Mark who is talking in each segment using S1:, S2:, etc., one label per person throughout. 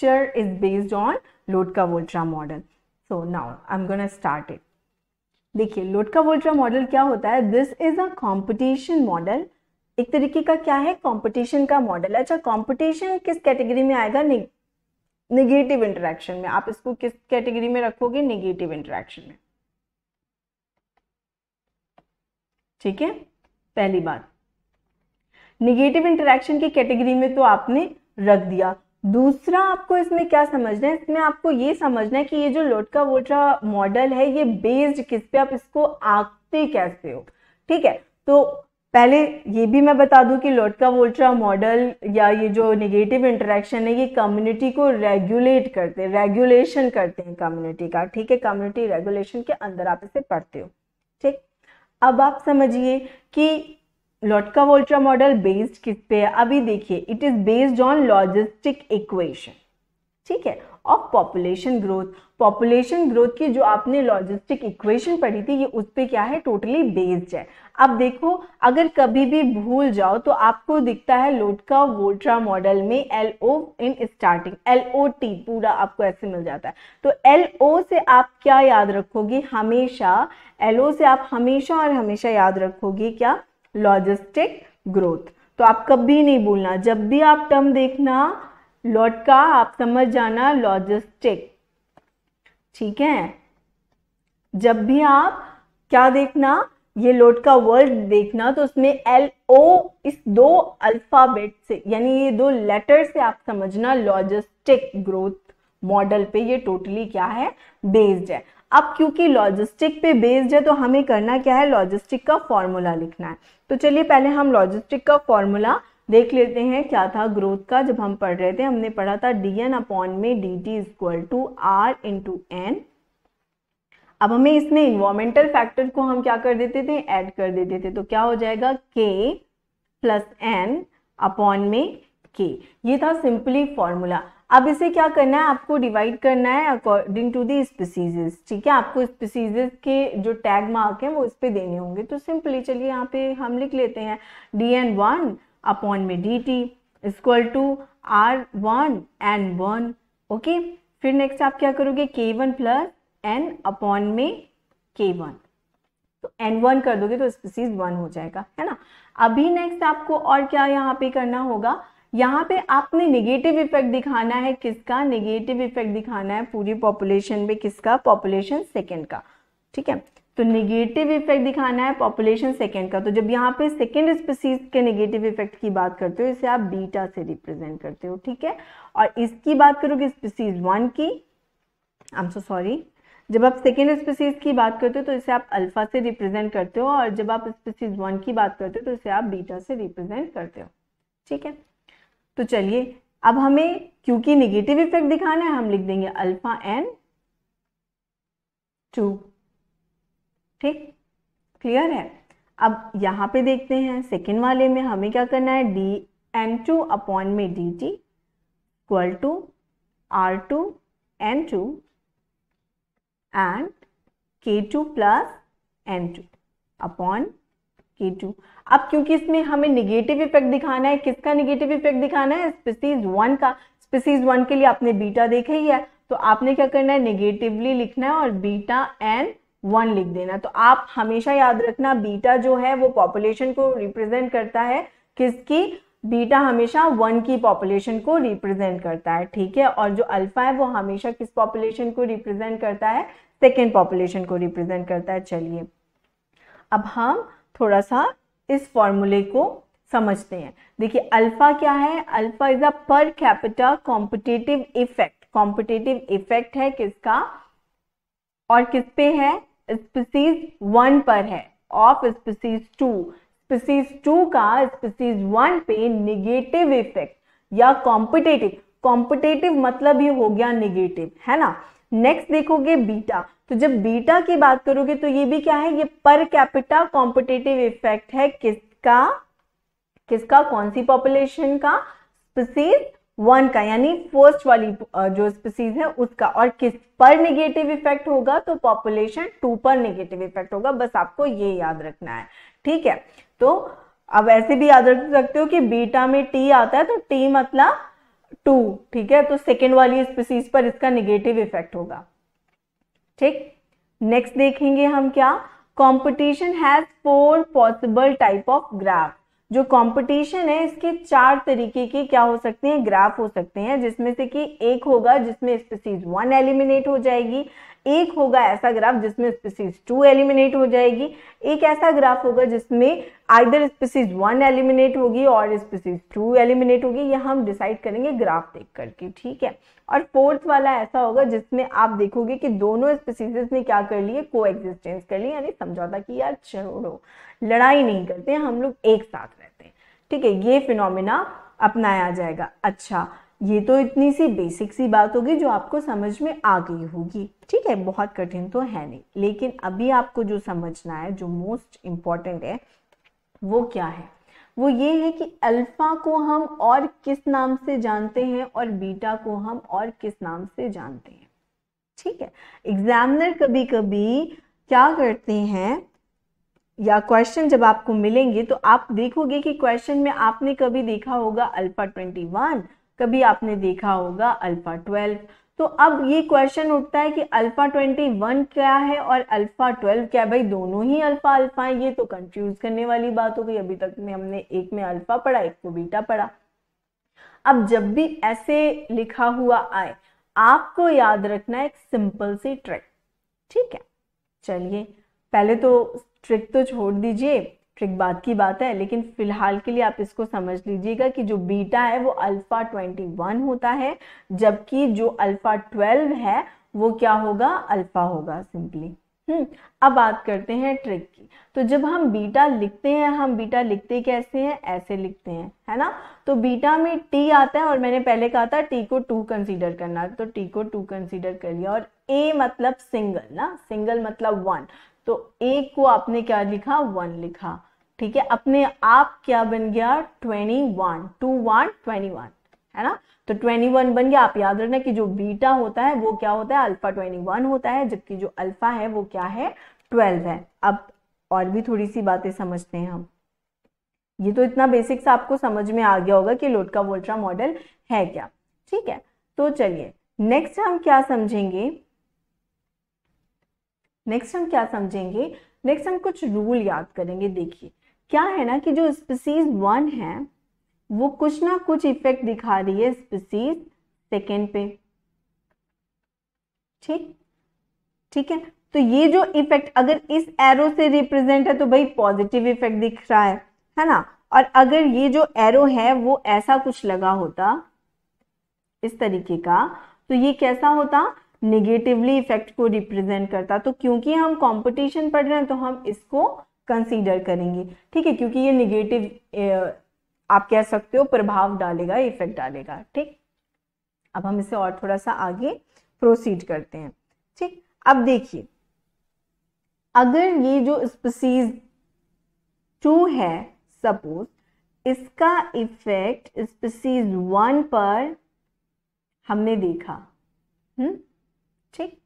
S1: lecture is based on Lotka-Volterra model. So now I'm gonna start it. देखिए Lotka-Volterra model क्या होता है, this is a competition model, एक तरीके का क्या है, कंपटीशन का मॉडल। अच्छा, कंपटीशन किस कैटेगरी में आएगा, नेगेटिव इंटरेक्शन में। आप इसको किस कैटेगरी में रखोगे, नेगेटिव इंटरेक्शन में, ठीक है। पहली बात, नेगेटिव इंटरेक्शन की कैटेगरी में तो आपने रख दिया। दूसरा आपको इसमें क्या समझना है, इसमें आपको ये समझना है कि ये जो Lotka-Volterra मॉडल है ये बेस्ड किस पे, आप इसको आंकते कैसे हो, ठीक है। तो पहले ये भी मैं बता दूं कि Lotka-Volterra मॉडल या ये जो नेगेटिव इंटरेक्शन है ये कम्युनिटी को रेगुलेट करते हैं, रेगुलेशन करते हैं कम्युनिटी का, ठीक है। कम्युनिटी रेगुलेशन के अंदर आप इसे पढ़ते हो, ठीक। अब आप समझिए कि Lotka-Volterra मॉडल बेस्ड किस पे है। अभी देखिए, it is based on logistic equation, ठीक है, of population growth. Population growth की जो आपने लॉजिस्टिक इक्वेशन पढ़ी थी ये उस पे क्या है, टोटली बेस्ड है। अब देखो, अगर कभी भी भूल जाओ तो आपको दिखता है Lotka-Volterra मॉडल में LO इन स्टार्टिंग, LOT पूरा आपको ऐसे मिल जाता है। तो LO से आप क्या याद रखोगे, हमेशा LO से आप हमेशा और हमेशा याद रखोगे क्या, लॉजिस्टिक ग्रोथ। तो आप कभी नहीं भूलना, जब भी आप टर्म देखना Lotka आप समझ जाना लॉजिस्टिक, ठीक है। जब भी आप क्या देखना, ये Lotka वर्ड देखना, तो उसमें LO इस दो अल्फाबेट से, यानी ये दो लेटर से आप समझना लॉजिस्टिक ग्रोथ मॉडल पे ये टोटली क्या है, बेस्ड है। अब क्योंकि लॉजिस्टिक पे बेस्ड है तो हमें करना क्या है, लॉजिस्टिक का फॉर्मूला लिखना है। तो चलिए पहले हम लॉजिस्टिक का फॉर्मूला देख लेते हैं क्या था ग्रोथ का। जब हम पढ़ रहे थे हमने पढ़ा था dN/dt equal to R into N. अब हमें इसमें इन्वायरमेंटल फैक्टर को हम क्या कर देते थे, ऐड कर देते थे, तो क्या हो जाएगा K प्लस N अपॉन में K। ये था सिंपली फॉर्मूला। अब इसे क्या करना है, आपको डिवाइड करना है अकॉर्डिंग टू दी स्पीसीज, ठीक है। आपको स्पीसीज के जो टैग मार्क हैं वो इस पे देने होंगे। तो सिंपली चलिए यहाँ पे हम लिख लेते हैं dN1 अपॉन में dt equal to R1N1, okay. फिर नेक्स्ट आप क्या करोगे, K1 प्लस N अपॉन में K1, तो N1 कर दोगे तो स्पीसीज 1 हो जाएगा, है ना। अभी नेक्स्ट आपको और क्या यहाँ पे करना होगा, यहाँ पे आपने नेगेटिव इफेक्ट दिखाना है, किसका, नेगेटिव इफेक्ट दिखाना है पूरी पॉपुलेशन में, किसका, पॉपुलेशन सेकेंड का, ठीक है। तो नेगेटिव इफेक्ट दिखाना है पॉपुलेशन सेकेंड का। तो जब यहाँ पे सेकेंड स्पीसीज के नेगेटिव इफेक्ट की बात करते हो, इसे आप बीटा से रिप्रेजेंट करते हो, ठीक है। और इसकी बात करोगे स्पीसीज 1 की, आई एम सो सॉरी, जब आप सेकेंड स्पीसीज की बात करते हो तो इसे आप अल्फा से रिप्रेजेंट करते हो, और जब आप स्पीसीज 1 की बात करते हो तो इसे आप बीटा से रिप्रेजेंट करते हो, ठीक है। तो चलिए अब हमें क्योंकि नेगेटिव इफेक्ट दिखाना है हम लिख देंगे अल्फा N2, ठीक, क्लियर है। अब यहाँ पे देखते हैं सेकेंड वाले में हमें क्या करना है, dN2 अपॉन में dt equal to R2N2 and K2 plus N2 upon K2। अब क्योंकि इसमें हमें नेगेटिव इफेक्ट दिखाना है, किसका नेगेटिव इफेक्ट दिखाना है, स्पीसीज 1 का। स्पीसीज 1 के लिए आपने बीटा देखा ही है, तो आपने क्या करना है, नेगेटिवली लिखना है और बीटा N1 लिख देना। तो आप हमेशा याद रखना बीटा जो है वो पॉपुलेशन को रिप्रेजेंट करता है, किसकी, बीटा हमेशा 1 की पॉपुलेशन को रिप्रेजेंट करता है, ठीक है। और जो अल्फा है वो हमेशा किस पॉपुलेशन को रिप्रेजेंट करता है, सेकेंड पॉपुलेशन को रिप्रेजेंट करता है। चलिए अब हम थोड़ा सा इस फॉर्मूले को समझते हैं। देखिए अल्फा क्या है, alpha is a per capita competitive effect. Competitive effect है किसका, और किस पे है, स्पीसीज 1 पर है, ऑफ स्पीसीज 2। स्पीसीज 2 का स्पीसीज 1 पे नेगेटिव इफेक्ट या कॉम्पिटिटिव, कॉम्पिटिटिव मतलब ये हो गया नेगेटिव, है ना। नेक्स्ट देखोगे बीटा, तो जब बीटा की बात करोगे तो ये भी क्या है, ये पर कैपिटा कॉम्पिटिटिव इफेक्ट है, किसका, किसका, कौन सी पॉपुलेशन का, स्पीसीज 1 का, यानी फर्स्ट वाली जो स्पीसीज है उसका। और किस पर नेगेटिव इफेक्ट होगा, तो पॉपुलेशन 2 पर नेगेटिव इफेक्ट होगा, बस आपको ये याद रखना है, ठीक है। तो अब ऐसे भी याद रख सकते हो कि बीटा में टी आता है तो टी मतलब 2, ठीक है, तो सेकेंड वाली स्पीसीज पर इसका नेगेटिव इफेक्ट होगा। ठीक, नेक्स्ट देखेंगे हम क्या, competition has 4 possible type of graph. जो कंपटीशन है इसके 4 तरीके के क्या हो सकते हैं, ग्राफ हो सकते हैं, जिसमें से कि एक होगा जिसमें स्पीसीज 1 एलिमिनेट हो जाएगी, एक होगा ऐसा ग्राफ जिसमें स्पीसीज 2 एलिमिनेट हो जाएगी, एक ऐसा ग्राफ होगा जिसमें आइदर स्पीसीज 1 एलिमिनेट होगी और स्पीसीज 2 एलिमिनेट होगी। यह हम डिसाइड करेंगे ग्राफ देख करके, ठीक है। और फोर्थ वाला ऐसा होगा जिसमें आप देखोगे कि दोनों स्पीसीज ने क्या कर लिए, को एग्जिस्टेंस कर ली, यानी समझौता कि यार छोड़ो, लड़ाई नहीं करते हैं, हम लोग एक साथ रहते हैं, ठीक है, ये फिनोमिना अपनाया जाएगा। अच्छा, ये तो इतनी सी बेसिक सी बात होगी जो आपको समझ में आ गई होगी, ठीक है, बहुत कठिन तो है नहीं। लेकिन अभी आपको जो समझना है, जो मोस्ट इम्पॉर्टेंट है, वो क्या है, वो ये है कि अल्फा को हम और किस नाम से जानते हैं और बीटा को हम और किस नाम से जानते हैं, ठीक है। एग्जामिनर कभी कभी क्या करते हैं, या क्वेश्चन जब आपको मिलेंगे तो आप देखोगे कि क्वेश्चन में आपने कभी देखा होगा अल्फा 21, कभी आपने देखा होगा अल्फा 12। तो अब ये क्वेश्चन उठता है कि अल्फा 21 क्या है और अल्फा 12 क्या है। भाई दोनों ही अल्फा अल्फा है, ये तो कंफ्यूज करने वाली बात हो गई। अभी तक में हमने एक में अल्फा पढ़ा, एक को बीटा पढ़ा। अब जब भी ऐसे लिखा हुआ आए, आपको याद रखना है एक सिंपल सी ट्रिक, ठीक है। चलिए, पहले तो ट्रिक तो छोड़ दीजिए, ट्रिक बाद की बात है, लेकिन फिलहाल के लिए आप इसको समझ लीजिएगा कि जो बीटा है वो अल्फा 21 होता है, जबकि जो अल्फा 12 है वो क्या होगा, अल्फा होगा सिंपली। अब बात करते हैं ट्रिक की। तो जब हम बीटा लिखते हैं, हम बीटा लिखते कैसे हैं, ऐसे लिखते हैं, है ना। तो बीटा में टी आता है और मैंने पहले कहा था टी को 2 कंसीडर करना, तो टी को 2 कंसीडर कर लिया। और ए मतलब सिंगल ना, सिंगल मतलब 1, तो ए को आपने क्या लिखा, 1 लिखा, ठीक है। अपने आप क्या बन गया, 21, 2 1 21, है ना। तो 21 बन गया। आप याद रखना कि जो बीटा होता है वो क्या होता है, अल्फा 21 होता है, जबकि जो अल्फा है वो क्या है, 12 है। अब और भी थोड़ी सी बातें समझते हैं हम। ये तो इतना बेसिक सा आपको समझ में आ गया होगा कि लोटका वोल्ट्रा मॉडल है क्या, ठीक है। तो चलिए नेक्स्ट हम क्या समझेंगे, नेक्स्ट हम कुछ रूल याद करेंगे। देखिए क्या है ना कि जो स्पीसीज 1 है वो कुछ ना कुछ इफेक्ट दिखा रही है स्पीसीज सेकेंड पे, ठीक है। तो ये जो इफेक्ट अगर इस एरो से रिप्रेजेंट है तो भाई पॉजिटिव इफेक्ट दिख रहा है ना। और अगर ये जो एरो है वो ऐसा कुछ लगा होता इस तरीके का, तो ये कैसा होता, नेगेटिवली इफेक्ट को रिप्रेजेंट करता। तो क्योंकि हम कंपटीशन पढ़ रहे हैं तो हम इसको कंसीडर करेंगे, ठीक है, क्योंकि ये नेगेटिव आप कह सकते हो प्रभाव डालेगा, इफेक्ट डालेगा, ठीक। अब हम इसे और थोड़ा सा आगे प्रोसीड करते हैं, ठीक। अब देखिए अगर ये जो स्पीसीज 2 है, सपोज इसका इफेक्ट स्पीसीज 1 पर हमने देखा, ठीक,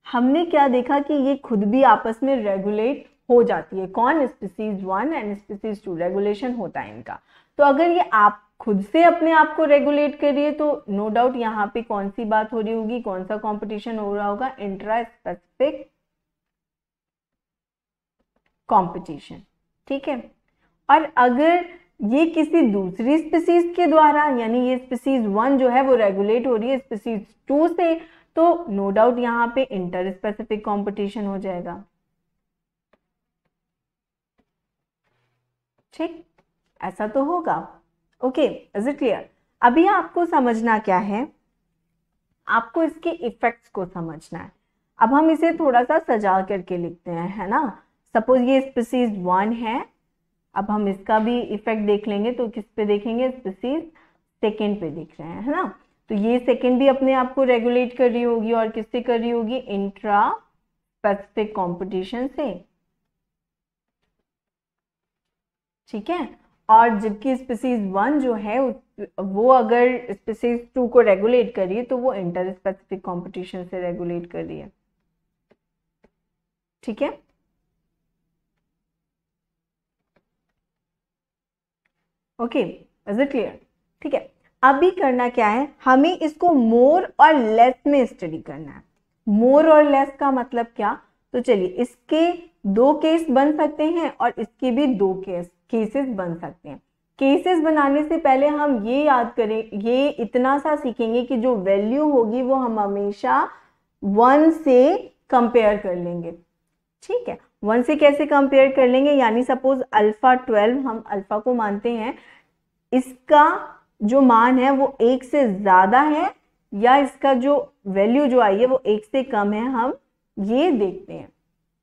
S1: हमने क्या देखा कि ये खुद भी आपस में रेगुलेट हो जाती है। कौन, स्पीसीज 1 एंड स्पीसीज 2, रेगुलेशन होता है इनका। तो अगर ये आप खुद से अपने आप को रेगुलेट कर रही है तो नो डाउट यहाँ पे कौन सी बात हो रही होगी, कौन सा कंपटीशन हो रहा होगा, इंट्रा स्पेसिफिक कंपटीशन, ठीक है। और अगर ये किसी दूसरी स्पीसीज के द्वारा, यानी ये स्पीसीज 1 जो है वो रेगुलेट हो रही है स्पीसीज 2 से, तो नो डाउट यहाँ पे इंटर स्पेसिफिक कंपटीशन हो जाएगा, ठीक, ऐसा तो होगा। Okay, is it clear. अभी आपको समझना क्या है, आपको इसके इफेक्ट्स को समझना है। अब हम इसे थोड़ा सा सजा करके लिखते हैं, है ना। सपोज ये स्पीसीज 1 है, अब हम इसका भी इफेक्ट देख लेंगे, तो किस पे देखेंगे, स्पीसीज सेकेंड पे देख रहे हैं, है ना। तो ये सेकेंड भी अपने आप को रेगुलेट कर रही होगी, और किससे कर रही होगी, इंट्रा स्पेसिफिक कंपटीशन से, ठीक है। और जबकि स्पीसीज 1 जो है वो अगर स्पीसीज 2 को रेगुलेट कर रही है तो वो इंटर स्पेसिफिक कंपटीशन से रेगुलेट कर रही है, ठीक है। ओके, इज इट क्लियर, ठीक है। अभी करना क्या है, हमें इसको मोर और लेस में स्टडी करना है। मोर और लेस का मतलब क्या, तो चलिए इसके 2 केस बन सकते हैं और इसके भी 2 केसेस बन सकते हैं। केसेस बनाने से पहले हम ये याद करें, ये इतना सा सीखेंगे कि जो वैल्यू होगी वो हम हमेशा 1 से कंपेयर कर लेंगे। ठीक है, 1 से कैसे कंपेयर कर लेंगे, यानी सपोज अल्फा 12 हम अल्फा को मानते हैं, इसका जो मान है वो 1 से ज्यादा है या इसका जो वैल्यू जो आई है वो 1 से कम है, हम ये देखते हैं।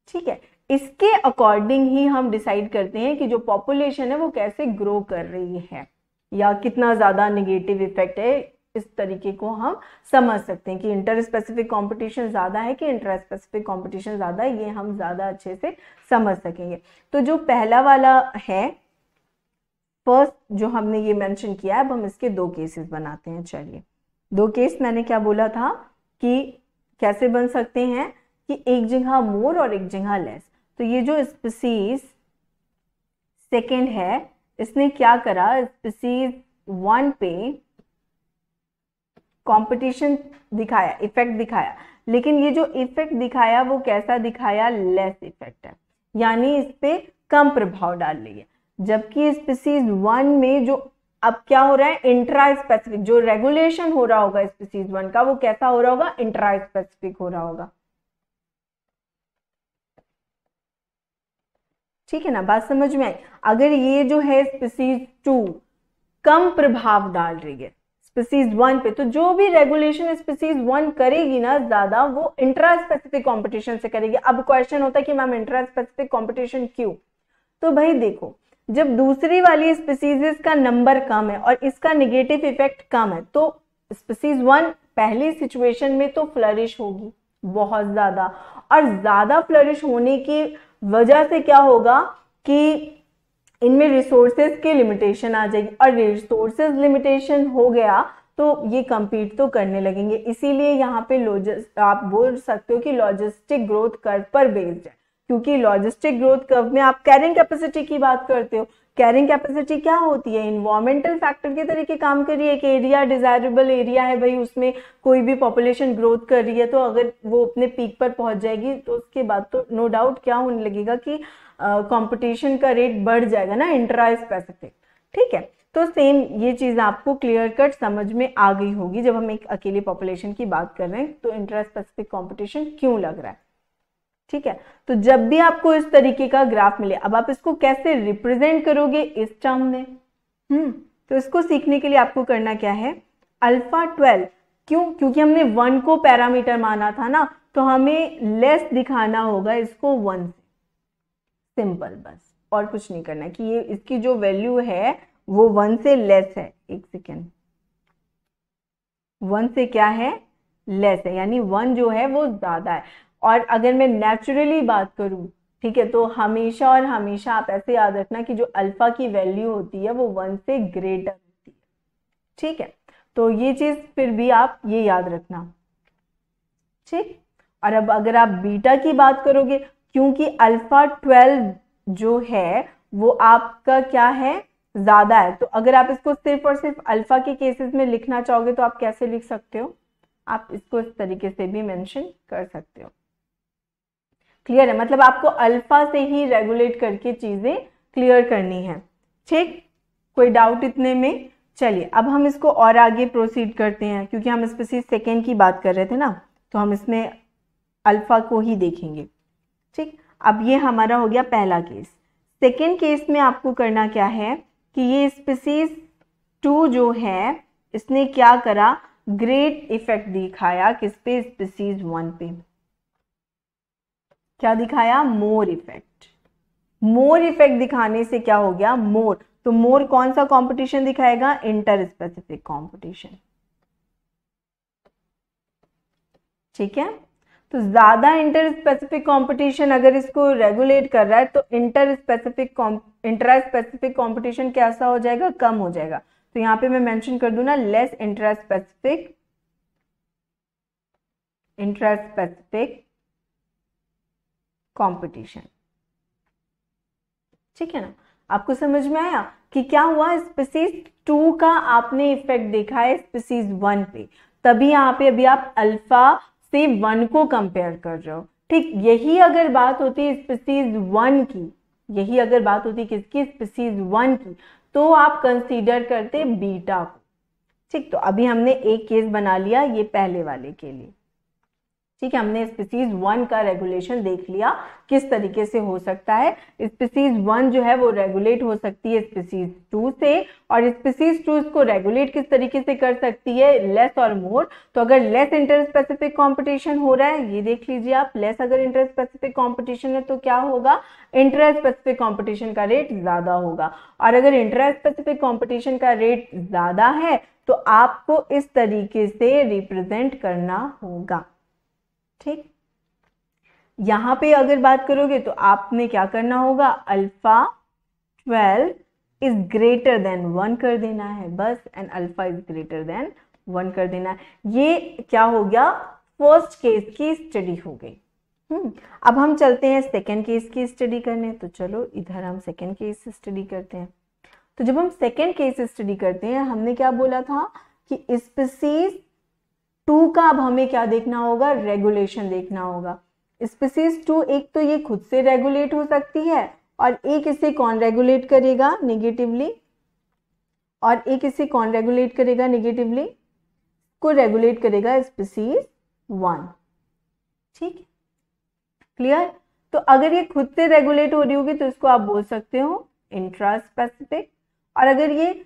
S1: ठीक है, इसके अकॉर्डिंग ही हम डिसाइड करते हैं कि जो पॉपुलेशन है वो कैसे ग्रो कर रही है या कितना ज्यादा नेगेटिव इफेक्ट है। इस तरीके को हम समझ सकते हैं कि इंटर स्पेसिफिक कंपटीशन ज्यादा है कि इंट्रा स्पेसिफिक कंपटीशन ज्यादा है, ये हम ज्यादा अच्छे से समझ सकेंगे। तो जो पहला वाला है, फर्स्ट जो हमने ये मेंशन किया है, अब हम इसके 2 केसेस बनाते हैं। चलिए 2 केस मैंने क्या बोला था कि कैसे बन सकते हैं कि एक जगह मोर और एक जगह लेस। तो ये जो स्पीसीज सेकेंड है, इसने क्या करा, स्पीसीज 1 पे कंपटीशन दिखाया, इफेक्ट दिखाया, लेकिन ये जो इफेक्ट दिखाया वो कैसा दिखाया, लेस इफेक्ट है, यानी इस पे कम प्रभाव डाल रही है। जबकि स्पीसीज 1 में जो अब क्या हो रहा है, इंट्रा स्पेसिफिक जो रेगुलेशन हो रहा होगा स्पीसीज 1 का, वो कैसा हो रहा होगा, इंट्रा स्पेसिफिक हो रहा होगा। ठीक है ना, बात समझ में आई। अगर ये जो है स्पीसीज 2 कम प्रभाव डाल रही है स्पीसीज 1 पे, तो जो भी रेगुलेशन स्पीसीज 1 करेगी ना ज्यादा, वो इंट्रा स्पेसिफिक कॉम्पिटिशन से करेगी। अब क्वेश्चन होता है कि मैम इंट्रा स्पेसिफिक कॉम्पिटिशन क्यों, तो भाई देखो, जब दूसरी वाली स्पीसीज का नंबर कम है और इसका नेगेटिव इफेक्ट कम है, तो स्पीसीज 1 पहली सिचुएशन में तो फ्लरिश होगी बहुत ज्यादा, और ज्यादा फ्लरिश होने की वजह से क्या होगा कि इनमें रिसोर्सेज की लिमिटेशन आ जाएगी, और रिसोर्सेज लिमिटेशन हो गया तो ये कंपीट तो करने लगेंगे। इसीलिए यहाँ पे आप बोल सकते हो कि लॉजिस्टिक ग्रोथ कर्व पर बेस्ड है, क्योंकि लॉजिस्टिक ग्रोथ कर्व में आप कैरिंग कैपेसिटी की बात करते हो। कैरिंग कैपेसिटी क्या होती है, इन्वायरमेंटल फैक्टर के तरीके काम कर रही है। एक एरिया डिजायरेबल एरिया है भाई, उसमें कोई भी पॉपुलेशन ग्रोथ कर रही है, तो अगर वो अपने पीक पर पहुंच जाएगी तो उसके बाद तो नो डाउट क्या होने लगेगा कि कंपटीशन का रेट बढ़ जाएगा ना, इंट्रा स्पेसिफिक। ठीक है, तो सेम ये चीज आपको क्लियर कट समझ में आ गई होगी जब हम एक अकेली पॉपुलेशन की बात कर रहे हैं तो इंट्रा स्पेसिफिक कंपटीशन क्यों लग रहा है। ठीक है, तो जब भी आपको इस तरीके का ग्राफ मिले, अब आप इसको कैसे रिप्रेजेंट करोगे इस टर्म में, तो इसको सीखने के लिए आपको करना क्या है, अल्फा 12 क्यों, क्योंकि हमने 1 को पैरामीटर माना था ना, तो हमें लेस दिखाना होगा इसको 1 से, सिंपल, बस और कुछ नहीं करना कि ये इसकी जो वैल्यू है वो 1 से लेस है। एक सेकेंड, 1 से क्या है, लेस है, यानी 1 जो है वो ज्यादा है। और अगर मैं नेचुरली बात करूं, ठीक है, तो हमेशा और हमेशा आप ऐसे याद रखना कि जो अल्फा की वैल्यू होती है वो 1 से ग्रेटर होती है। ठीक है, तो ये चीज फिर भी आप ये याद रखना। ठीक, और अब अगर आप बीटा की बात करोगे, क्योंकि अल्फा 12 जो है वो आपका क्या है, ज्यादा है, तो अगर आप इसको सिर्फ और सिर्फ अल्फा के केसेस में लिखना चाहोगे तो आप कैसे लिख सकते हो, आप इसको इस तरीके से भी मेंशन कर सकते हो। क्लियर है, मतलब आपको अल्फा से ही रेगुलेट करके चीजें क्लियर करनी है। ठीक, कोई डाउट इतने में। चलिए अब हम इसको और आगे प्रोसीड करते हैं, क्योंकि हम स्पीसीज सेकेंड की बात कर रहे थे ना, तो हम इसमें अल्फा को ही देखेंगे। ठीक, अब ये हमारा हो गया पहला केस। सेकेंड केस में आपको करना क्या है कि ये स्पीसीज 2 जो है इसने क्या करा, ग्रेट इफेक्ट दिखाया किस पे, स्पीसीज 1 पे। क्या दिखाया, मोर इफेक्ट। मोर इफेक्ट दिखाने से क्या हो गया, मोर, तो मोर कौन सा कंपटीशन दिखाएगा, इंटर स्पेसिफिक कंपटीशन। ठीक है, तो ज्यादा इंटर स्पेसिफिक कंपटीशन अगर इसको रेगुलेट कर रहा है तो इंट्रा स्पेसिफिक कंपटीशन कैसा हो जाएगा, कम हो जाएगा। तो यहां पे मैं मेंशन कर दूं ना, लेस इंट्रा स्पेसिफिक कंपटीशन। ठीक है ना, आपको समझ में आया कि क्या हुआ, स्पीसीज 2 का आपने इफेक्ट देखा है स्पीसीज 1 पे, तभी यहाँ पे अभी आप अल्फा से 1 को कंपेयर कर रहे हो। ठीक, यही अगर बात होती स्पीसीज 1 की, यही अगर बात होती किसकी, स्पीसीज 1 की, तो आप कंसीडर करते बीटा को। ठीक, तो अभी हमने एक केस बना लिया ये पहले वाले के लिए। ठीक है, हमने स्पीसीज 1 का रेगुलेशन देख लिया किस तरीके से हो सकता है। स्पीसीज 1 जो है वो रेगुलेट हो सकती है स्पीसीज 2 से, और स्पीसीज 2 इसको रेगुलेट किस तरीके से कर सकती है, लेस और मोर। तो अगर लेस इंटर स्पेसिफिक कॉम्पिटिशन हो रहा है, ये देख लीजिए आप, लेस अगर इंटर स्पेसिफिक कॉम्पिटिशन है तो क्या होगा, इंटर स्पेसिफिक कॉम्पिटिशन का रेट ज्यादा होगा। और अगर इंटर स्पेसिफिक कॉम्पिटिशन का रेट ज्यादा है तो आपको इस तरीके से रिप्रेजेंट करना होगा। ठीक, यहां पे अगर बात करोगे तो आपने क्या करना होगा, अल्फा 12 इज ग्रेटर देन 1 कर देना है बस, and alpha is greater then 1 कर देना है। ये क्या हो गया, फर्स्ट केस की स्टडी हो गई। अब हम चलते हैं सेकेंड केस की स्टडी करने। तो चलो इधर हम सेकेंड केस स्टडी करते हैं। तो जब हम सेकेंड केस स्टडी करते हैं, हमने क्या बोला था कि स्पीसीज 2 का अब हमें क्या देखना होगा, रेगुलेशन देखना होगा। स्पीसीज 2 एक तो ये खुद से रेगुलेट हो सकती है, और एक इसे कौन रेगुलेट करेगा, नेगेटिवली, और एक इसे कौन रेगुलेट करेगा, नेगेटिवली को रेगुलेट करेगा स्पीसीज 1। ठीक, क्लियर। तो अगर ये खुद से रेगुलेट हो रही होगी तो इसको आप बोल सकते हो इंट्रा स्पेसिफिक, और अगर ये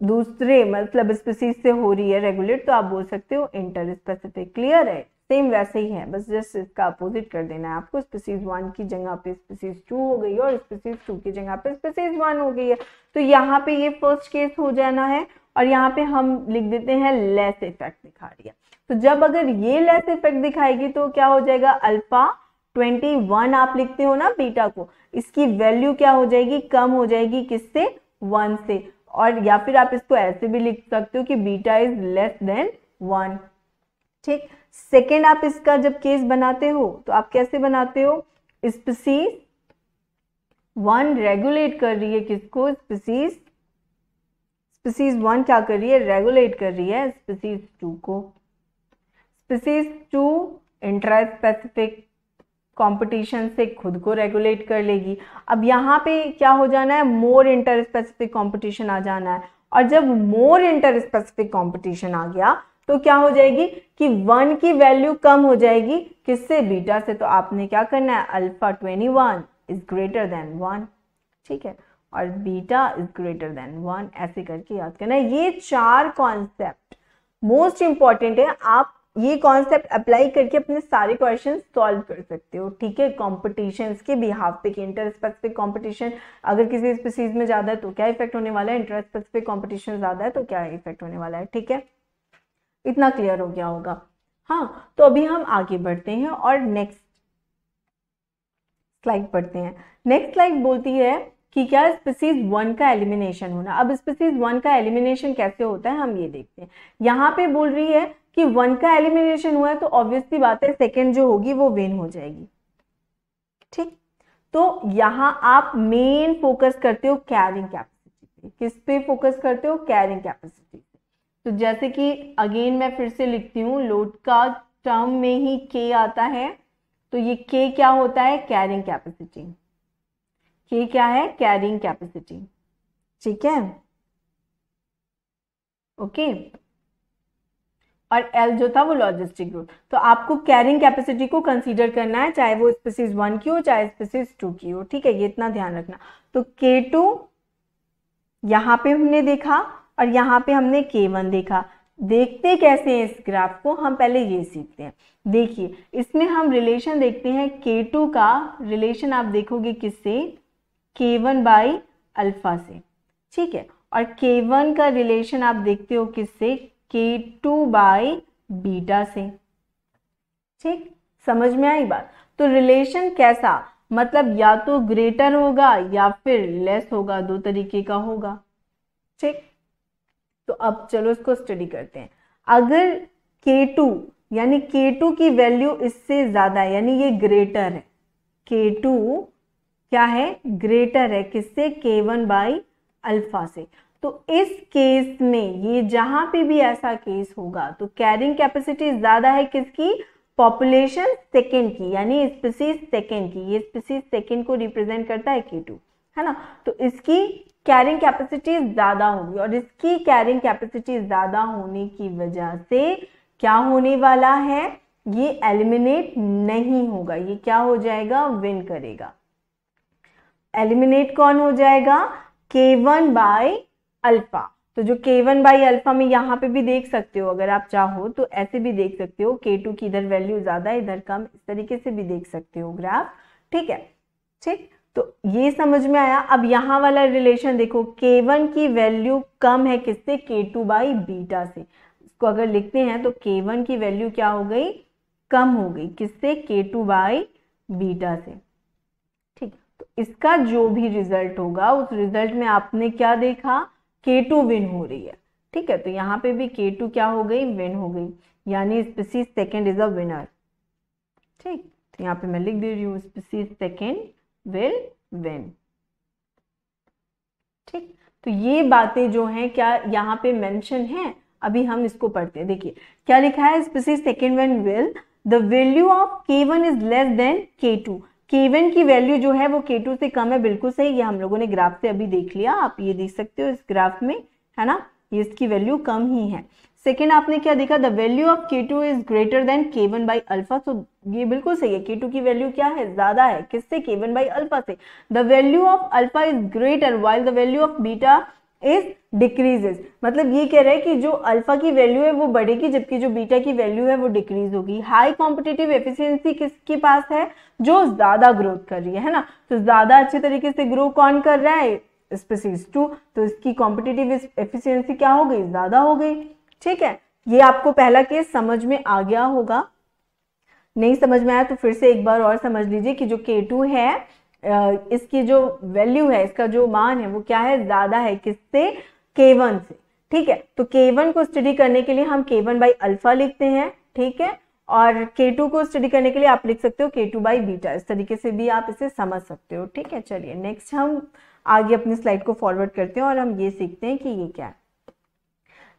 S1: दूसरे मतलब स्पीसीज से हो रही है रेगुलेट तो आप बोल सकते हो इंटर स्पेसिफिक। क्लियर है, सेम वैसे ही है, बस जस्ट इसका अपोजिट कर देना है आपको। स्पीसीज 1 की जगह पे स्पीसीज 2 हो गई है, और स्पीसीज 2 की जगह पे स्पीसीज 1 हो गई है। तो यहाँ पे ये फर्स्ट केस हो जाना है, और यहाँ पे हम लिख देते हैं लेस इफेक्ट दिखा रही है। तो जब अगर ये लेस इफेक्ट दिखाएगी तो क्या हो जाएगा, अल्फा 21 आप लिखते हो ना बीटा को, इसकी वैल्यू क्या हो जाएगी, कम हो जाएगी किससे, 1 से। और या फिर आप इसको ऐसे भी लिख सकते हो कि बीटा इज लेस देन 1। ठीक, सेकेंड आप इसका जब केस बनाते हो तो आप कैसे बनाते हो, स्पीसीज 1 रेगुलेट कर रही है किसको, स्पीसीज 1 क्या कर रही है, रेगुलेट कर रही है स्पीसीज 2 को। स्पीसीज 2 इंट्रा स्पेसिफिक कंपटीशन से खुद को रेगुलेट कर लेगी। अब यहाँ पे क्या हो जाना है, मोर इंटर स्पेसिफिक कंपटीशन आ जाना है, और जब मोर इंटर स्पेसिफिक कंपटीशन आ गया तो क्या हो जाएगी कि 1 की वैल्यू कम हो जाएगी किससे, बीटा से। तो आपने क्या करना है, अल्फा 21 इज ग्रेटर देन 1। ठीक है, और बीटा इज ग्रेटर देन 1, ऐसे करके याद करना है। ये 4 कॉन्सेप्ट मोस्ट इंपॉर्टेंट है, आप ये कॉन्सेप्ट अप्लाई करके अपने सारे क्वेश्चन सॉल्व कर सकते हो। ठीक है, कॉम्पिटिशन्स के बिहाफ पे, इंटर स्पेसिफिक कॉम्पिटिशन अगर किसी स्पीसीज में ज्यादा है तो क्या इफेक्ट होने वाला है, इंटर स्पेसिफिक कॉम्पिटिशन ज्यादा है तो क्या इफेक्ट होने वाला है। ठीक है, इतना क्लियर हो गया होगा। हाँ, तो अभी हम आगे बढ़ते हैं और नेक्स्ट स्लाइड पढ़ते हैं। नेक्स्ट स्लाइड बोलती है कि क्या स्पीसीज 1 का एलिमिनेशन होना। अब स्पीसीज 1 का एलिमिनेशन कैसे होता है हम ये देखते हैं। यहाँ पे बोल रही है कि 1 का एलिमिनेशन हुआ है तो ऑब्वियसली बात है सेकेंड जो होगी वो विन हो जाएगी। ठीक, तो यहाँ आप मेन फोकस करते हो कैरिंग कैपेसिटी पे। किस पे फोकस करते हो, कैरिंग कैपेसिटी पे। तो जैसे कि अगेन मैं फिर से लिखती हूँ, लोड का टर्म में ही के आता है, तो ये के क्या होता है, कैरिंग कैपेसिटी। के क्या है, कैरिंग कैपेसिटी। ठीक है, ओके। और एल जो था वो लॉजिस्टिक ग्रोथ। तो आपको कैरिंग कैपेसिटी को कंसीडर करना है, चाहे वो स्पीसीज 1 की हो चाहे स्पीसीज 2 की हो। ठीक है, ये इतना ध्यान रखना। तो K2 यहाँ पे हमने देखा और यहाँ पे हमने K1 देखा। देखते कैसे हैं इस ग्राफ को, हम पहले ये सीखते हैं। देखिए, इसमें हम रिलेशन देखते हैं, K2 का रिलेशन आप देखोगे किससे, K1 बाई अल्फा से। ठीक है, और K1 का रिलेशन आप देखते हो किससे, K2 बाई बीटा से। ठीक, समझ में आई बात। तो रिलेशन कैसा, मतलब या तो ग्रेटर होगा या फिर लेस होगा, दो तरीके का होगा। ठीक, तो अब चलो इसको स्टडी करते हैं। अगर K2 यानी K2 की वैल्यू इससे ज्यादा है, यानी ये ग्रेटर है, K2 क्या है, ग्रेटर है किससे, K1 बाई अल्फा से। तो इस केस में ये जहां पे भी ऐसा केस होगा तो कैरिंग कैपेसिटी ज्यादा है किसकी, पॉपुलेशन सेकेंड की, यानी स्पीसीज सेकेंड की। ये स्पीसीज सेकेंड को रिप्रेजेंट करता है K2, है ना। तो इसकी कैरिंग कैपेसिटी ज्यादा होगी और इसकी कैरिंग कैपेसिटी ज्यादा होने की वजह से क्या होने वाला है, ये एलिमिनेट नहीं होगा, ये क्या हो जाएगा, विन करेगा। एलिमिनेट कौन हो जाएगा, K1 बाई अल्फा। तो जो K1 बाई अल्फा में यहाँ पे भी देख सकते हो, अगर आप चाहो तो ऐसे भी देख सकते हो, K2 की इधर वैल्यू ज्यादा है इधर कम, इस तरीके से भी देख सकते हो ग्राफ, ठीक है। ठीक, तो ये समझ में आया। अब यहाँ वाला रिलेशन देखो, K1 की वैल्यू कम है किससे, K2 बाई बीटा से। इसको अगर लिखते हैं तो K1 की वैल्यू क्या हो गई, कम हो गई किससे, K2 बाई बीटा से। ठीक, तो इसका जो भी रिजल्ट होगा उस रिजल्ट में आपने क्या देखा, K2 विन हो रही है, ठीक है। तो यहाँ पे भी K2 क्या हो गई, विन हो गई, यानी species second is a winner. ठीक, तो यहाँ पे मैं लिख दे रही हूँ, स्पीसीज सेकेंड विल विन। ठीक, तो ये बातें जो हैं क्या यहाँ पे मेंशन है, अभी हम इसको पढ़ते हैं। देखिए क्या लिखा है, species second one will the value of K1 is less than K2। K1 की वैल्यू जो है वो K2 से कम है, बिल्कुल सही, ये हम लोगों ने ग्राफ से अभी देख लिया, आप ये देख सकते हो इस ग्राफ में, है ना, ये इसकी वैल्यू कम ही है। सेकेंड आपने क्या देखा, the value of K2 is greater than K1 by alpha. तो ये बिल्कुल सही है, K2 की वैल्यू क्या है, ज्यादा है किससे, K1 बाई अल्फा से। The value of alpha is greater while the value of beta is decreases. मतलब ये कह रहे हैं कि जो अल्फा की वैल्यू है वो बढ़ेगी जबकि जो बीटा की वैल्यू है वो डिक्रीज होगी। हाई कॉम्पिटिटिव एफिशिएंसी किसके पास है, जो ज्यादा ग्रोथ कर रही है ना। तो ज्यादा अच्छे तरीके से ग्रो कौन कर रहा है, स्पीसीज 2, तो इसकी कॉम्पिटिटिव एफिशिएंसी क्या हो गई, ज्यादा हो गई। ठीक है, ये आपको पहला केस समझ में आ गया होगा, नहीं समझ में आया तो फिर से एक बार और समझ लीजिए कि जो K2 है इसकी जो वैल्यू है, इसका जो मान है वो क्या है, ज्यादा है किससे, K1 से। ठीक है, तो K1 को स्टडी करने के लिए हम K1 बाई अल्फा लिखते हैं, ठीक है, और K2 को स्टडी करने के लिए आप लिख सकते हो K2 बाई बीटा, इस तरीके से भी आप इसे समझ सकते हो। ठीक है, चलिए नेक्स्ट हम आगे अपनी स्लाइड को फॉरवर्ड करते हैं और हम ये सीखते हैं कि ये क्या है।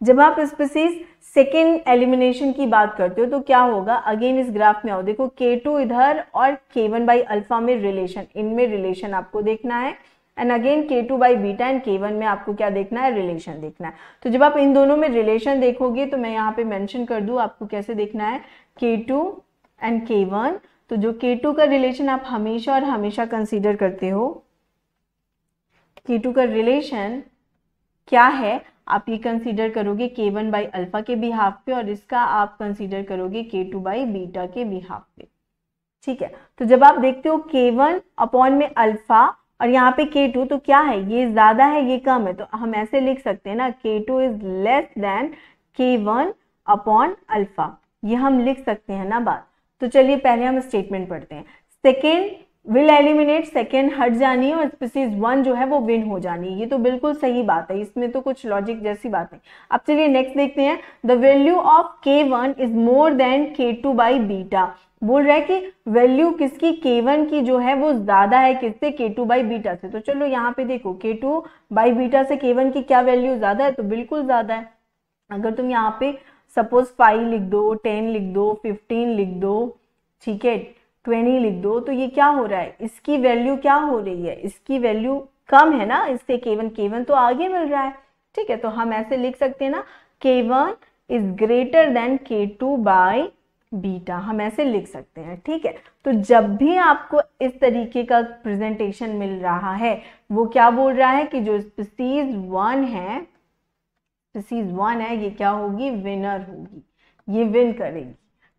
S1: जब आप स्पीसीज सेकेंड एलिमिनेशन की बात करते हो तो क्या होगा, अगेन इस ग्राफ में आओ, देखो K2 इधर और K1 बाई अल्फा में रिलेशन, इनमें रिलेशन आपको देखना है, and again K2 by beta and K1 में आपको क्या देखना है, रिलेशन देखना है। तो जब आप इन दोनों में रिलेशन देखोगे तो मैं यहाँ पे मेंशन कर दूं आपको कैसे देखना है, K2 एंड K1। तो जो K2 का रिलेशन आप हमेशा और हमेशा कंसीडर करते हो, K2 का रिलेशन क्या है, आप ये कंसीडर करोगे K1 बाई अल्फा के बिहाफ पे और इसका आप कंसीडर करोगे K2 बाई बीटा के बिहाफ पे। ठीक है, तो जब आप देखते हो K1 अपॉन में अल्फा और यहाँ पे K2, तो क्या है, ये ज्यादा है ये कम है, तो हम ऐसे लिख सकते हैं ना, K2 is less than K1 upon alpha, ये हम लिख सकते हैं ना बात। तो चलिए पहले हम स्टेटमेंट पढ़ते हैं। सेकेंड विल एलिमिनेट, सेकेंड हट जानी है और स्पीसीज 1 जो है वो विन हो जानी है, ये तो बिल्कुल सही बात है, इसमें तो कुछ लॉजिक जैसी बात नहीं। अब चलिए नेक्स्ट देखते हैं, the value of K1 is more than K2 by beta. बोल रहा है कि वैल्यू किसकी, K1 की जो है वो ज्यादा है किससे, K2 बाई बीटा से। तो चलो यहाँ पे देखो K2 बाई बीटा से K1 की क्या वैल्यू ज्यादा है, तो बिल्कुल ज्यादा है। अगर तुम यहाँ पे सपोज 5 लिख दो, 10 लिख दो, 15 लिख दो, ठीक है, 20 लिख दो, तो ये क्या हो रहा है, इसकी वैल्यू क्या हो रही है, इसकी वैल्यू कम है ना इससे, K1 तो आगे मिल रहा है। ठीक है, तो हम ऐसे लिख सकते हैं ना, K1 is greater than K2 by beta, हम ऐसे लिख सकते हैं। ठीक है, तो जब भी आपको इस तरीके का प्रेजेंटेशन मिल रहा है, वो क्या बोल रहा है कि जो स्पीसीज 1 है, स्पीसीज 1 है, ये क्या होगी, विनर होगी, ये विन करेगी।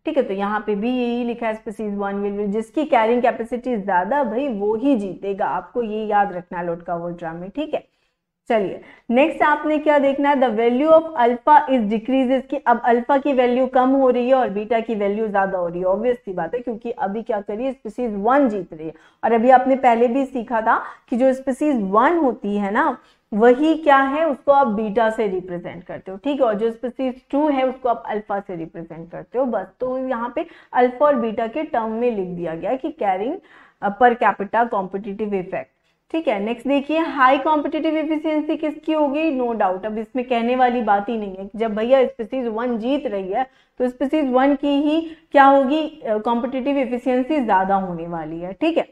S1: ठीक है, तो यहाँ पे भी यही लिखा है, स्पीसीज 1 विल, जिसकी कैरिंग कैपेसिटी ज्यादा भाई वो ही जीतेगा, आपको ये याद रखना है लोट का वोल्ट्रा में। ठीक है, चलिए नेक्स्ट आपने क्या देखना है, the value of alpha is decreases, कि अब अल्फा की वैल्यू कम हो रही है और बीटा की वैल्यू ज्यादा हो रही है, ऑब्वियस सी बात है, क्योंकि अभी क्या करिए, स्पीसीज 1 जीत रही है। और अभी आपने पहले भी सीखा था कि जो स्पीसीज 1 होती है ना, वही क्या है, उसको आप बीटा से रिप्रेजेंट करते हो। ठीक है, और जो स्पीसीज 2 है उसको आप अल्फा से रिप्रेजेंट करते हो, बस। तो यहाँ पे अल्फा और बीटा के टर्म में लिख दिया गया कि carrying per capita competitive effect. ठीक है, नेक्स्ट देखिए, हाई कॉम्पिटिटिव एफिशिएंसी किसकी होगी? नो डाउट, अब इसमें कहने वाली बात ही नहीं है। जब भैया स्पीसीज 1 जीत रही है तो स्पीसीज 1 की ही क्या होगी? कॉम्पिटिटिव एफिशिएंसी ज्यादा होने वाली है। ठीक है,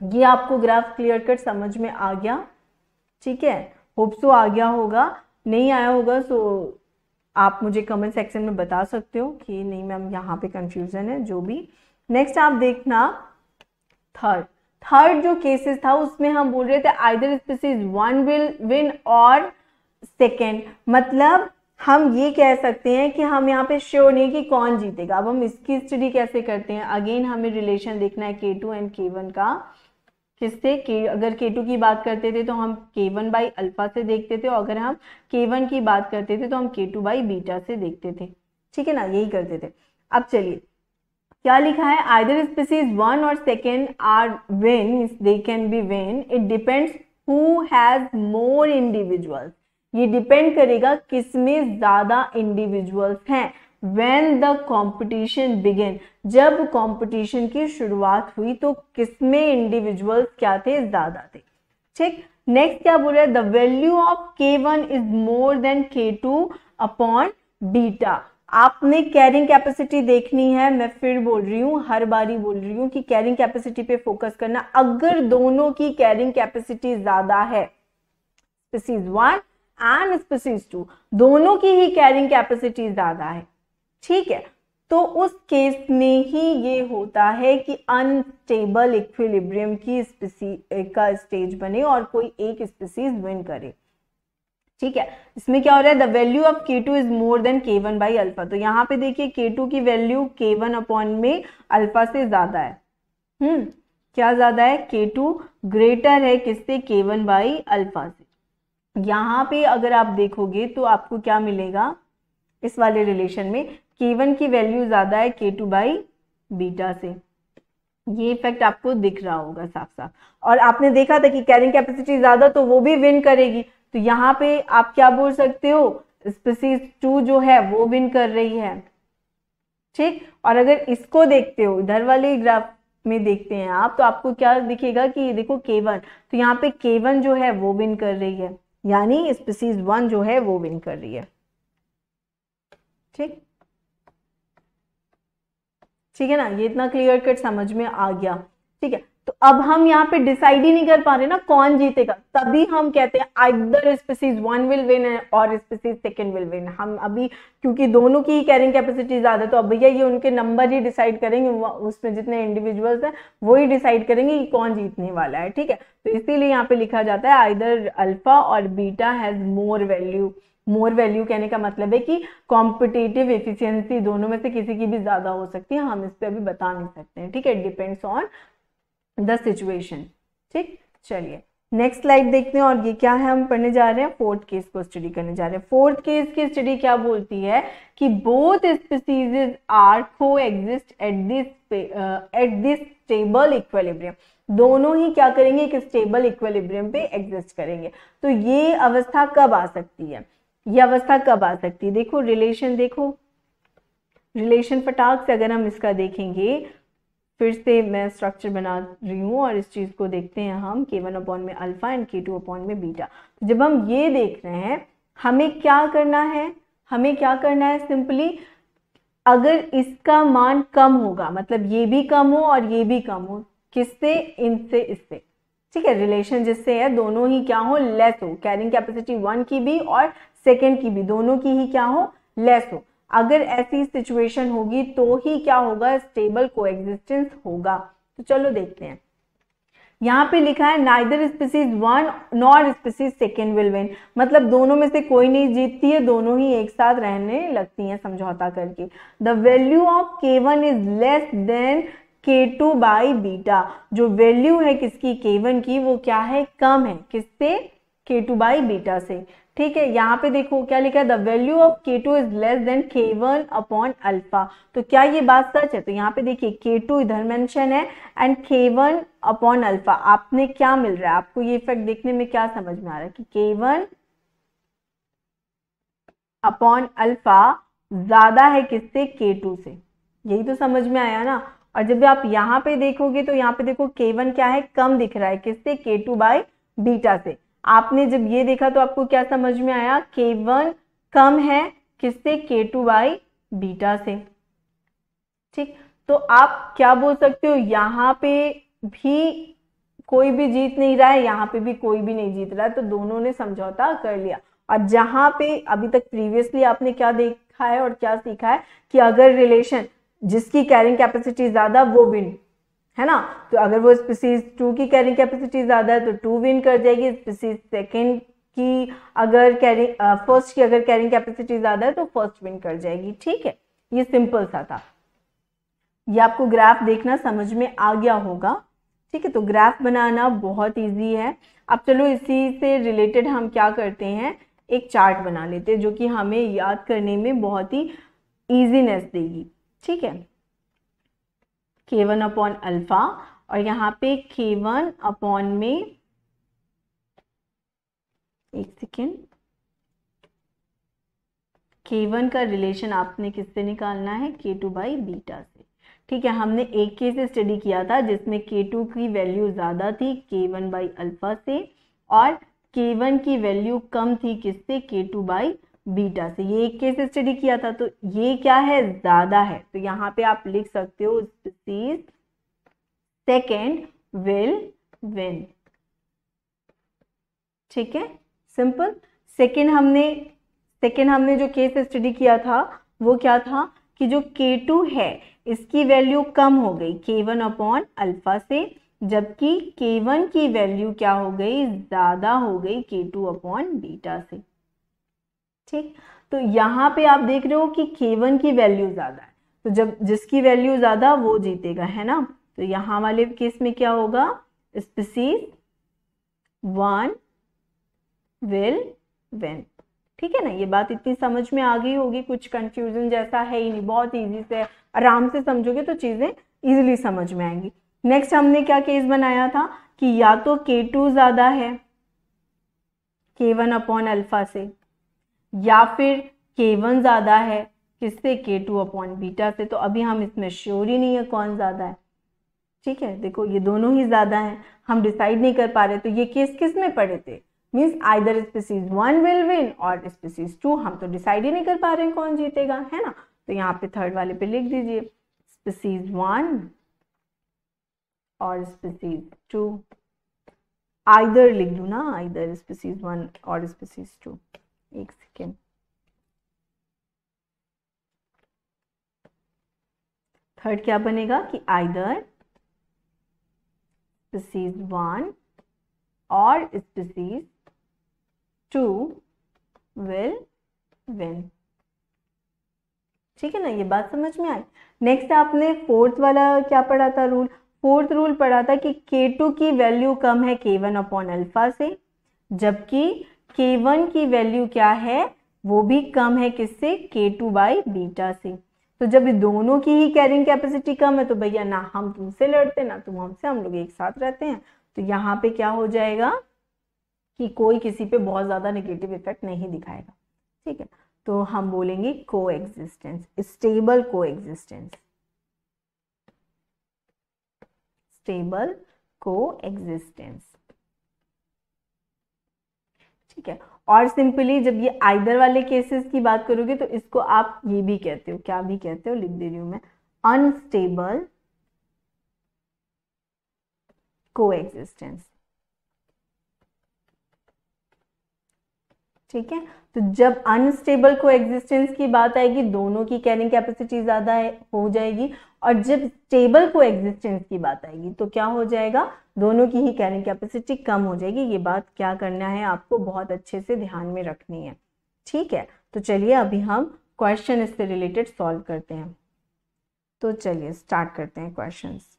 S1: ये आपको ग्राफ क्लियर कट समझ में आ गया? ठीक है, होप सो आ गया होगा। नहीं आया होगा सो आप मुझे कमेंट सेक्शन में बता सकते हो कि नहीं मैम यहाँ पे कंफ्यूजन है, जो भी। नेक्स्ट आप देखना थर्ड जो केसेस था उसमें हम बोल रहे थे आइदर स्पीसीज 1 विल विन और सेकेंड, मतलब हम ये कह सकते हैं कि हम यहाँ पे श्योर नहीं कि कौन जीतेगा। अब हम इसकी स्टडी कैसे करते हैं? अगेन हमें रिलेशन देखना है K2 एंड K1 का। किससे? अगर K2 की बात करते थे तो हम K1 बाई अल्फा से देखते थे, और अगर हम K1 की बात करते थे तो हम K2 बाई बीटा से देखते थे। ठीक है ना, यही करते थे। अब चलिए क्या लिखा है? आइदर स्पीसीज 1 और second are win, they can be win, it depends who has more individuals. ये डिपेंड करेगा किसमें ज्यादा इंडिविजुअल्स हैं। When the competition began, जब कंपटीशन की शुरुआत हुई तो किसमें इंडिविजुअल्स क्या थे? ज्यादा थे। ठीक, नेक्स्ट क्या बोल रहा है? The value of K1 is more than K2 upon beta. आपने कैरिंग कैपेसिटी देखनी है, मैं फिर बोल रही हूँ, हर बारी बोल रही हूँ कि कैरिंग कैपेसिटी पे फोकस करना। अगर दोनों की कैरिंग कैपेसिटी ज्यादा है, स्पीसीज 1 एंड स्पीसीज 2 दोनों की ही कैरिंग कैपेसिटी ज्यादा है, ठीक है, तो उस केस में ही ये होता है कि अनस्टेबल इक्विलिब्रियम की का स्टेज बने और कोई एक स्पीसीज विन करे। ठीक है, इसमें क्या हो रहा है? The value of K2 is more than K1 by alpha. तो यहाँ पे देखिए K2 की वैल्यू K1 अपॉन में अल्फा से ज्यादा है। क्या ज्यादा है? K2 ग्रेटर है किससे? K1 बाई अल्फा से। यहाँ पे अगर आप देखोगे तो आपको क्या मिलेगा इस वाले रिलेशन में? K1 की वैल्यू ज्यादा है K2 बाई बीटा से। ये इफेक्ट आपको दिख रहा होगा साफ साफ। और आपने देखा था कि कैरिंग कैपेसिटी ज्यादा तो वो भी विन करेगी। तो यहाँ पे आप क्या बोल सकते हो? स्पीसीज 2 जो है वो विन कर रही है। ठीक, और अगर इसको देखते हो, इधर वाले ग्राफ में देखते हैं आप, तो आपको क्या दिखेगा कि देखो K1, तो यहाँ पे K1 जो है वो विन कर रही है, यानी स्पीसीज 1 जो है वो विन कर रही है। ठीक, ठीक है ना, ये इतना क्लियर कट समझ में आ गया। ठीक है, तो अब हम यहाँ पे डिसाइड ही नहीं कर पा रहे ना कौन जीतेगा, तभी हम कहते हैं आइदर स्पीसीज 1 विल विन और स्पीसीज 2 विल विन। हम अभी क्योंकि दोनों की कैरिंग कैपेसिटी ज्यादा है तो अब भैया ये उनके नंबर ही डिसाइड करेंगे, उसमें जितने इंडिविजुअल्स हैं वो ही डिसाइड करेंगे कि कौन जीतने वाला है। ठीक है, तो इसीलिए यहाँ पे लिखा जाता है आइदर अल्फा और beta has more value. More value कहने का मतलब है कि कॉम्पिटिटिव एफिशिएंसी दोनों में से किसी की भी ज्यादा हो सकती है, हम इस पे अभी बता नहीं सकते हैं। ठीक है, डिपेंड्स ऑन द सिचुएशन। ठीक, चलिए नेक्स्ट स्लाइड देखते हैं। और ये क्या है हम पढ़ने जा रहे हैं? फोर्थ केस को स्टडी करने जा रहे हैं। फोर्थ केस की स्टडी क्या बोलती है कि बोथ स्पीसीज आर को exist at this stable equilibrium. दोनों ही क्या करेंगे? एक स्टेबल इक्विलिब्रियम पे एग्जिस्ट करेंगे। तो ये अवस्था कब आ सकती है? ये अवस्था कब आ सकती है? देखो रिलेशन, देखो रिलेशन फटाक से अगर हम इसका देखेंगे, फिर से मैं स्ट्रक्चर बना रही हूँ और इस चीज को देखते हैं हम K1 अपॉन में अल्फा एंड K2 अपॉन में बीटा। तो जब हम ये देख रहे हैं हमें क्या करना है? हमें क्या करना है? सिंपली अगर इसका मान कम होगा, मतलब ये भी कम हो और ये भी कम हो, किससे? इनसे, इससे। ठीक है, रिलेशन जिससे है दोनों ही क्या हो? लेस हो। कैरिंग कैपेसिटी 1 की भी और सेकेंड की भी, दोनों की ही क्या हो? लेस हो। अगर ऐसी सिचुएशन होगी तो ही क्या होगा? स्टेबल कोएग्जिस्टेंस होगा। तो चलो देखते हैं। यहाँ पे लिखा है neither species 1 nor species 2 will win, मतलब दोनों में से कोई नहीं जीतती है, दोनों ही एक साथ रहने लगती हैं समझौता करके। The value of K1 is less than K2 by beta. जो वैल्यू है किसकी? K1 की, वो क्या है? कम है। किससे? K2 बाई बीटा से। ठीक है, यहाँ पे देखो क्या लिखा है? The value of K2 is less than K1 upon alpha. तो क्या ये बात सच है? तो यहाँ पे देखिए K2 इधर मेंशन है एंड K1 अपॉन अल्फा। आपने क्या मिल रहा है? आपको ये इफेक्ट देखने में क्या समझ में आ रहा है कि K1 अपॉन अल्फा ज्यादा है किससे? K2 से। यही तो समझ में आया ना। और जब आप यहाँ पे देखोगे तो यहाँ पे देखो K1 क्या है, कम दिख रहा है, किससे, K2 बाय बीटा से। आपने जब ये देखा तो आपको क्या समझ में आया, K1 कम है किससे, K2 बाय बीटा से। ठीक, तो आप क्या बोल सकते हो, यहाँ पे भी कोई भी जीत नहीं रहा है, यहाँ पे भी कोई भी नहीं जीत रहा है, तो दोनों ने समझौता कर लिया। और जहां पे अभी तक प्रीवियसली आपने क्या देखा है और क्या सीखा है कि अगर रिलेशन जिसकी कैरिंग कैपेसिटी ज्यादा वो विन, है ना, तो अगर वो स्पीसीज 2 की कैरिंग कैपेसिटी ज्यादा है तो 2 विन कर जाएगी, स्पीसीज सेकेंड की अगर कैरिंग फर्स्ट की अगर कैरिंग कैपेसिटी ज्यादा है तो फर्स्ट विन कर जाएगी। ठीक है, ये सिंपल सा था। ये आपको ग्राफ देखना समझ में आ गया होगा। ठीक है, तो ग्राफ बनाना बहुत इजी है। अब चलो इसी से रिलेटेड हम क्या करते हैं, एक चार्ट बना लेते हैं जो कि हमें याद करने में बहुत ही इजीनेस देगी। ठीक है, K1 अपॉन अल्फा और यहाँ पे K1 अपॉन में, एक सेकेंड, K1 का रिलेशन आपने किससे निकालना है, K2 बाई बीटा से। ठीक है, हमने एक केस स्टडी किया था जिसमें K2 की वैल्यू ज्यादा थी K1 बाई अल्फा से और K1 की वैल्यू कम थी किससे, K2 बाई बीटा से। ये एक केस स्टडी किया था, तो ये क्या है, ज्यादा है, तो यहाँ पे आप लिख सकते हो स्पीसीज सेकेंड विल विन। ठीक है, सिंपल। सेकेंड हमने जो केस स्टडी किया था वो क्या था कि जो K2 है इसकी वैल्यू कम हो गई K1 अपॉन अल्फा से, जबकि K1 की वैल्यू क्या हो गई, ज्यादा हो गई K2 अपॉन बीटा से। ठीक, तो यहाँ पे आप देख रहे हो कि K1 की वैल्यू ज्यादा है, तो जब जिसकी वैल्यू ज्यादा वो जीतेगा, है ना। तो यहाँ वाले केस में क्या होगा, स्पीसीज 1 विल विन। ठीक है ना, ये बात इतनी समझ में आ गई होगी, कुछ कंफ्यूजन जैसा है ही नहीं, बहुत इजी से आराम से समझोगे तो चीजें इजीली समझ में आएंगी। नेक्स्ट हमने क्या केस बनाया था कि या तो K2 ज्यादा है K1 अपॉन अल्फा से, या फिर K1 ज्यादा है किससे, K2 अपॉन बीटा से। तो अभी हम इसमें श्योर ही नहीं है कौन ज्यादा है। ठीक है, देखो ये दोनों ही ज्यादा हैं, हम डिसाइड नहीं कर पा रहे। तो ये केस किस में पढ़े थे, means either species 1 will win और स्पीसीज 2, हम तो डिसाइड ही नहीं कर पा रहे हैं कौन जीतेगा, है ना। तो यहाँ पे थर्ड वाले पे लिख दीजिए स्पीसीज 1 और स्पीसीज 2, आइदर लिख दू ना, आइदर स्पीसीज 1 और स्पीसीज 2। एक सेकेंड, थर्ड क्या बनेगा कि आइदर स्पीसीज 1 और स्पीसीज 2 विल विन। ठीक है ना, ये बात समझ में आई। नेक्स्ट आपने फोर्थ वाला क्या पढ़ा था रूल, फोर्थ रूल पढ़ा था कि K2 की वैल्यू कम है K1 अपॉन अल्फा से, जबकि K1 की वैल्यू क्या है, वो भी कम है किससे, K2 बाई बीटा से। तो जब दोनों की ही कैरिंग कैपेसिटी कम है तो भैया ना हम तुमसे लड़ते ना तुम हमसे, हम लोग एक साथ रहते हैं। तो यहाँ पे क्या हो जाएगा कि कोई किसी पे बहुत ज्यादा नेगेटिव इफेक्ट नहीं दिखाएगा। ठीक है, तो हम बोलेंगे को एग्जिस्टेंस, स्टेबल को एग्जिस्टेंस, स्टेबल को एग्जिस्टेंस। ठीक है, और सिंपली जब ये आइदर वाले केसेस की बात करोगे तो इसको आप ये भी कहते हो, क्या भी कहते हो, लिख दे रही हूं मैं, अनस्टेबल को एग्जिस्टेंस। ठीक है, तो जब अनस्टेबल को एग्जिस्टेंस की बात आएगी दोनों की कैरिंग कैपेसिटी ज्यादा हो जाएगी, और जब स्टेबल को एग्जिस्टेंस की बात आएगी तो क्या हो जाएगा, दोनों की ही कैरिंग कैपेसिटी कम हो जाएगी। ये बात क्या करना है आपको बहुत अच्छे से ध्यान में रखनी है। ठीक है, तो चलिए अभी हम क्वेश्चन इससे रिलेटेड सॉल्व करते हैं। तो चलिए स्टार्ट करते हैं क्वेश्चंस।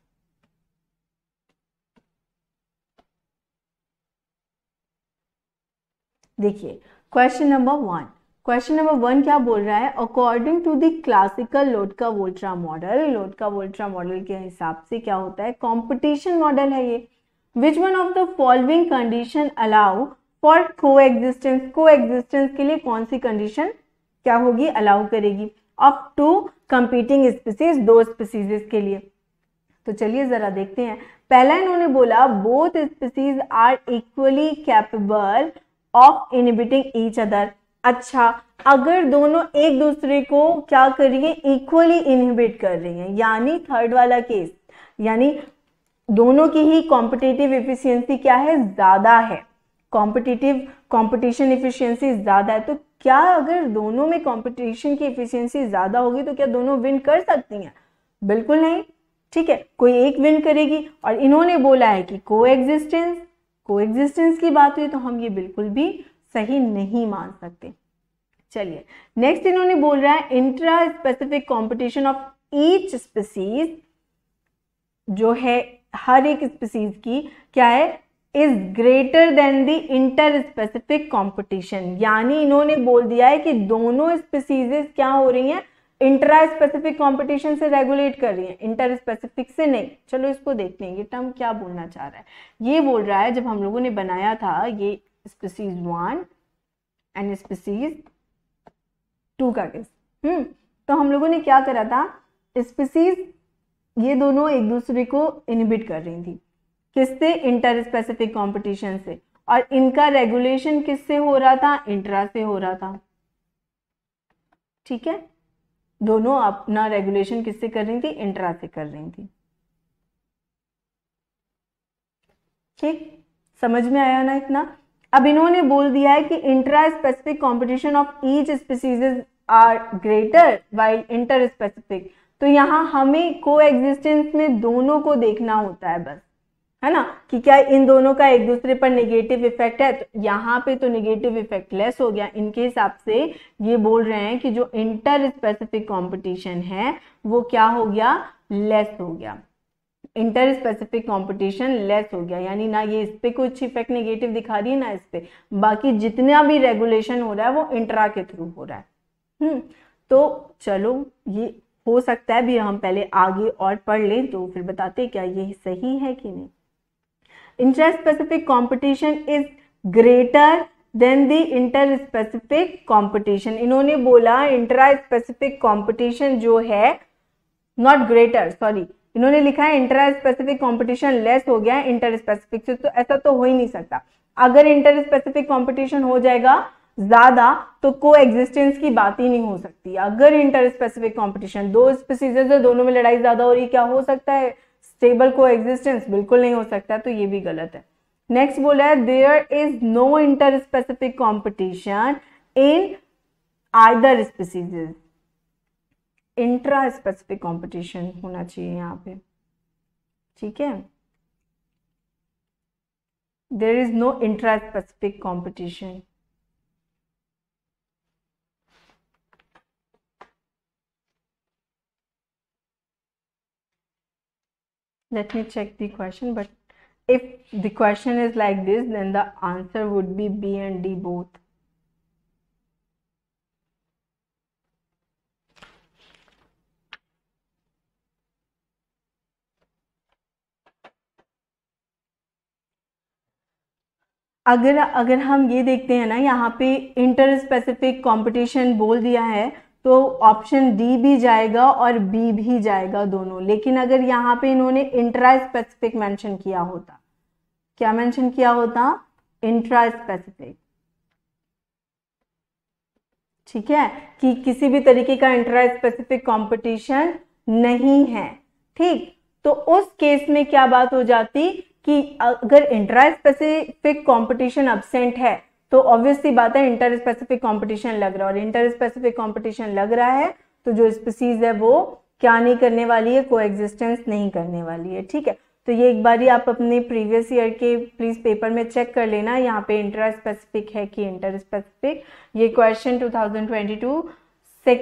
S1: देखिए क्वेश्चन नंबर 1, क्वेश्चन नंबर 1 क्या बोल रहा है, according to the classical Lotka Volterra model, Lotka Volterra model के हिसाब से क्या होता है, कंपटीशन मॉडल है ये, which one of the following condition allow for coexistence, coexistence के लिए कौन सी कंडीशन क्या होगी, अलाउ करेगी, ऑफ टू कंपीटिंग स्पीसीज, दो स्पीसीज के लिए। तो चलिए जरा देखते हैं। पहला इन्होंने बोला both species are equally capable of inhibiting each other. अच्छा, अगर दोनों एक दूसरे को क्या कर रही है, इक्वली इनहिबिट कर रही हैं, यानी थर्ड वाला केस, यानी दोनों की ही कॉम्पिटिटिव एफिशिएंसी क्या है, ज्यादा है, कंपटीशन एफिशिएंसी ज्यादा है। तो क्या अगर दोनों में कंपटीशन की एफिशिएंसी ज्यादा होगी तो क्या दोनों विन कर सकती हैं? बिल्कुल नहीं। ठीक है, कोई एक विन करेगी। और इन्होंने बोला है कि कोएग्जिस्टेंस की बात हुई तो हम ये बिल्कुल भी सही नहीं मान सकते। चलिए नेक्स्ट इन्होंने बोल रहा है intra specific competition of each species, जो है हर एक स्पीसीज की क्या है, is greater then the inter specific competition. यानी इन्होंने बोल दिया है कि दोनों स्पीसीज क्या हो रही हैं, इंट्रा स्पेसिफिक कंपटीशन से रेगुलेट कर रही है, इंटर स्पेसिफिक से नहीं। चलो इसको देखते हैं ये टर्म क्या बोलना चाह रहा है। ये बोल रहा है जब हम लोगों ने बनाया था ये स्पीसीज 1 एंड स्पीसीज 2 का केस, तो हम लोगों ने क्या करा था, स्पीसीज ये दोनों एक दूसरे को इनहिबिट कर रही थी, किससे, इंटर स्पेसिफिक कंपटीशन से, और इनका रेगुलेशन किससे हो रहा था, इंट्रा से हो रहा था। ठीक है, दोनों अपना रेगुलेशन किससे कर रही थी, इंट्रा से कर रही थी। ठीक, समझ में आया ना इतना। अब इन्होंने बोल दिया है कि intra specific competition of each species are greater while inter specific. तो यहां हमें कोएग्जिस्टेंस में दोनों को देखना होता है बस, है ना, कि क्या इन दोनों का एक दूसरे पर नेगेटिव इफेक्ट है। तो यहाँ पे तो नेगेटिव इफेक्ट लेस हो गया। इनके हिसाब से ये बोल रहे हैं कि जो इंटर स्पेसिफिक कंपटीशन है वो क्या हो गया, लेस हो गया, इंटर स्पेसिफिक कंपटीशन लेस हो गया। यानी ना ये इस पे कुछ इफेक्ट नेगेटिव दिखा रही है ना इस पे, बाकी जितना भी रेगुलेशन हो रहा है वो इंट्रा के थ्रू हो रहा है। तो चलो ये हो सकता है भी हम पहले आगे और पढ़ लें तो फिर बताते क्या ये सही है कि नहीं। Intra specific competition is greater then the inter specific competition. इन्होंने बोला इंट्रा स्पेसिफिक कंपटीशन जो है, नॉट ग्रेटर, सॉरी, इन्होंने लिखा है इंट्रा स्पेसिफिक कंपटीशन लेस हो गया है इंटर स्पेसिफिक से। तो ऐसा तो हो ही नहीं सकता। अगर इंटर स्पेसिफिक कंपटीशन हो जाएगा ज्यादा तो कोएग्जिस्टेंस की बात ही नहीं हो सकती। अगर इंटर स्पेसिफिक कंपटीशन, दो स्पीसीज है दोनों में लड़ाई ज्यादा हो रही है, क्या हो सकता है स्टेबल कोएग्जिस्टेंस? बिल्कुल नहीं हो सकता। तो ये भी गलत है। नेक्स्ट बोला है there is no inter specific competition in either species. Intra specific competition होना चाहिए यहाँ पे। ठीक है, there is no intra specific competition. Let me check the question, but if the question is like this, then the answer would be B and D both. अगर हम ये देखते हैं ना, यहाँ पे इंटर स्पेसिफिक कंपटीशन बोल दिया है तो ऑप्शन डी भी जाएगा और बी भी जाएगा दोनों। लेकिन अगर यहाँ पे इन्होंने इंट्रा स्पेसिफिक मेंशन किया होता, क्या मेंशन किया होता, इंट्रा स्पेसिफिक। ठीक है, कि किसी भी तरीके का इंट्रा स्पेसिफिक कंपटीशन नहीं है। ठीक, तो उस केस में क्या बात हो जाती कि अगर इंट्रा स्पेसिफिक कंपटीशन एब्सेंट है तो ऑब्वियस सी बात है इंटर स्पेसिफिक कंपटीशन लग रहा है, और इंटर स्पेसिफिक कंपटीशन लग रहा है तो जो स्पीसीज है वो क्या नहीं करने वाली है, कोएग्जिस्टेंस नहीं करने वाली है। ठीक है, तो ये एक बारी आप अपने प्रीवियस ईयर के प्लीज पेपर में चेक कर लेना, यहाँ पे इंट्रा स्पेसिफिक है कि इंटर स्पेसिफिक। ये क्वेश्चन 2022 से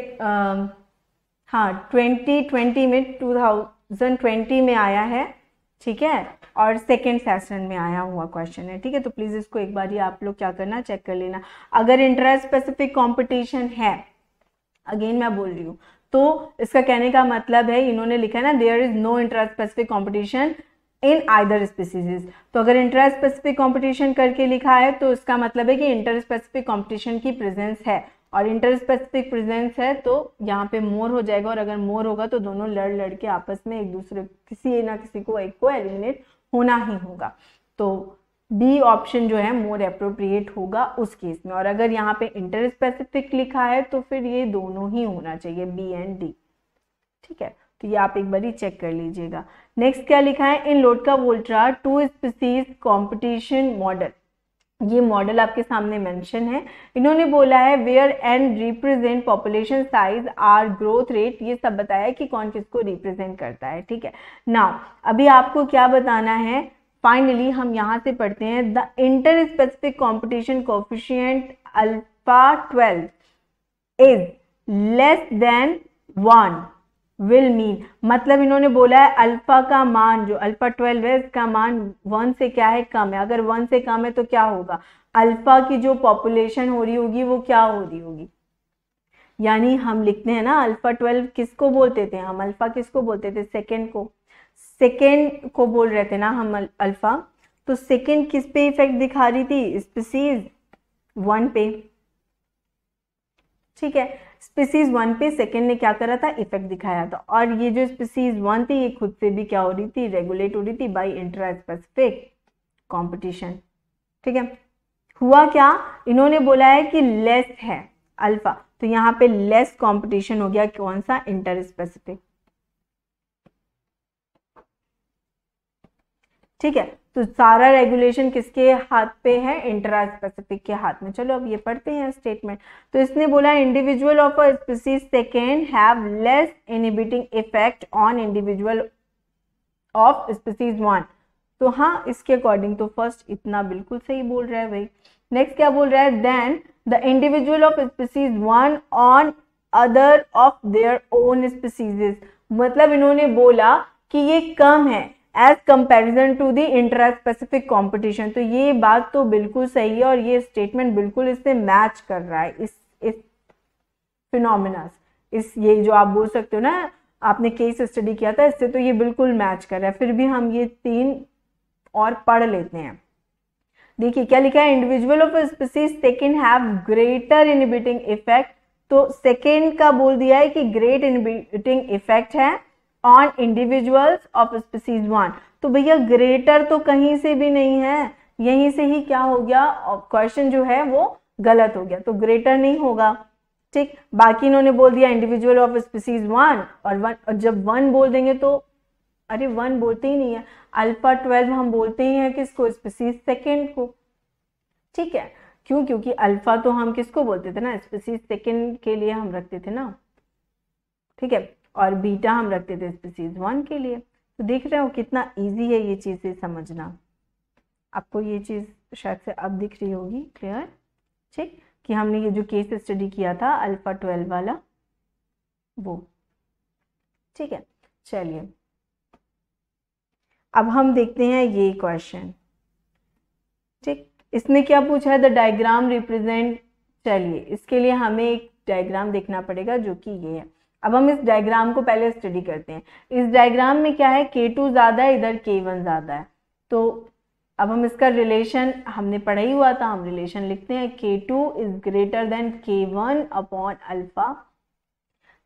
S1: 2020 में 2020 में आया है। ठीक है, और सेकेंड सेशन में आया हुआ क्वेश्चन है। ठीक है, तो प्लीज इसको एक बार आप लोग क्या करना, चेक कर लेना। अगर इंट्रा स्पेसिफिक कंपटीशन है, अगेन मैं बोल रही हूँ, तो इसका कहने का मतलब है इन्होंने लिखा है ना there is no intra specific competition in either species. तो अगर इंट्रा स्पेसिफिक कंपटीशन करके लिखा है तो इसका मतलब है कि इंटर स्पेसिफिक कंपटीशन की प्रेजेंस है। और इंटर स्पेसिफिक प्रेजेंस है तो यहाँ पे मोर हो जाएगा, और अगर मोर होगा तो दोनों लड़ के आपस में एक दूसरे किसी ना किसी को एक को एलिमिनेट होना ही होगा। तो बी ऑप्शन जो है मोर अप्रोप्रिएट होगा उस केस में। और अगर यहाँ पे इंटर स्पेसिफिक लिखा है तो फिर ये दोनों ही होना चाहिए, बी एंड डी। ठीक है, तो ये आप एक बार चेक कर लीजिएगा। नेक्स्ट क्या लिखा है, in Lotka Volterra two species competition model. ये मॉडल आपके सामने मेंशन है। इन्होंने बोला है where N represent population size r growth rate, ये सब बताया कि कौन किसको रिप्रेजेंट करता है। ठीक है, नाउ अभी आपको क्या बताना है, फाइनली हम यहां से पढ़ते हैं the inter specific competition coefficient alpha 12 is less than 1 will mean, मतलब इन्होंने बोला है अल्फा का मान जो अल्फा 12 है इसका मान 1 से क्या है, कम है। अगर 1 से कम है तो क्या होगा, अल्फा की जो पॉपुलेशन हो रही होगी वो क्या हो रही होगी, यानी हम लिखते हैं ना अल्फा 12 किसको बोलते थे, हम अल्फा किसको बोलते थे, सेकेंड को बोल रहे थे ना हम अल्फा। तो सेकेंड किस पे इफेक्ट दिखा रही थी, स्पीसीज 1 पे। ठीक है, स्पीसीज 1 पे सेकेंड ने क्या करा था, इफेक्ट दिखाया था। और ये जो स्पीसीज 1 थी ये खुद से भी क्या हो रही थी, रेगुलेट हो रही थी बाय इंट्रा स्पेसिफिक कंपटीशन। ठीक है, हुआ क्या, इन्होंने बोला है कि लेस है अल्फा, तो यहाँ पे लेस कंपटीशन हो गया, कौन सा, इंटर स्पेसिफिक। ठीक है, तो सारा रेगुलेशन किसके हाथ पे है, इंट्रा स्पेसिफिक के हाथ में। चलो अब ये पढ़ते हैं स्टेटमेंट। तो इसने बोला individual of a species second have less inhibiting effect on individual of species 1। तो हाँ, इसके अकॉर्डिंग तो फर्स्ट इतना बिल्कुल सही बोल रहा है भाई। नेक्स्ट क्या बोल रहा है, then the individual of species 1 on other of their own species, मतलब इन्होंने बोला कि ये कम है as comparison to the intra specific competition. तो ये बात तो बिल्कुल सही है और ये स्टेटमेंट बिल्कुल इससे मैच कर रहा है, इस फिनोमिना, इस ये जो आप बोल सकते हो ना आपने केस स्टडी किया था इससे, तो ये बिल्कुल मैच कर रहा है। फिर भी हम ये 3 और पढ़ लेते हैं। देखिए क्या लिखा है, individual of species second have greater inhibiting effect. तो सेकेंड का बोल दिया है कि ग्रेट इनहिबिटिंग इफेक्ट है ऑन इंडिविजुअल्स ऑफ स्पीसीज 1। तो भैया ग्रेटर तो कहीं से भी नहीं है, यहीं से ही क्या हो गया, क्वेश्चन जो है वो गलत हो गया, तो ग्रेटर नहीं होगा। ठीक, बाकी इन्होंने बोल दिया इंडिविजुअल ऑफ स्पीसीज 1 और जब 1 बोल देंगे तो अरे 1 बोलते ही नहीं है, अल्फा 12 हम बोलते ही हैं किसको, स्पीसीज सेकेंड को। ठीक है, क्यों, क्योंकि अल्फा तो हम किसको बोलते थे ना, स्पीसीज सेकेंड के लिए हम रखते थे ना। ठीक है, और बीटा हम रखते थे स्पीसीज 1 के लिए। तो देख रहे हो कितना इजी है ये चीज़ें समझना। आपको ये चीज़ शायद से अब दिख रही होगी क्लियर। ठीक, कि हमने ये जो केस स्टडी किया था अल्फा 12 वाला वो। ठीक है, चलिए अब हम देखते हैं ये क्वेश्चन। ठीक, इसमें क्या पूछा है, द डायग्राम रिप्रेजेंट। चलिए इसके लिए हमें एक डायग्राम देखना पड़ेगा जो कि ये है। अब हम इस डायग्राम को पहले स्टडी करते हैं। इस डायग्राम में क्या है, K2 ज़्यादा है, इधर K1 ज़्यादा है। तो अब हम इसका रिलेशन हमने पढ़ा ही हुआ था, हम रिलेशन लिखते हैं K2 is greater than K1 upon alpha.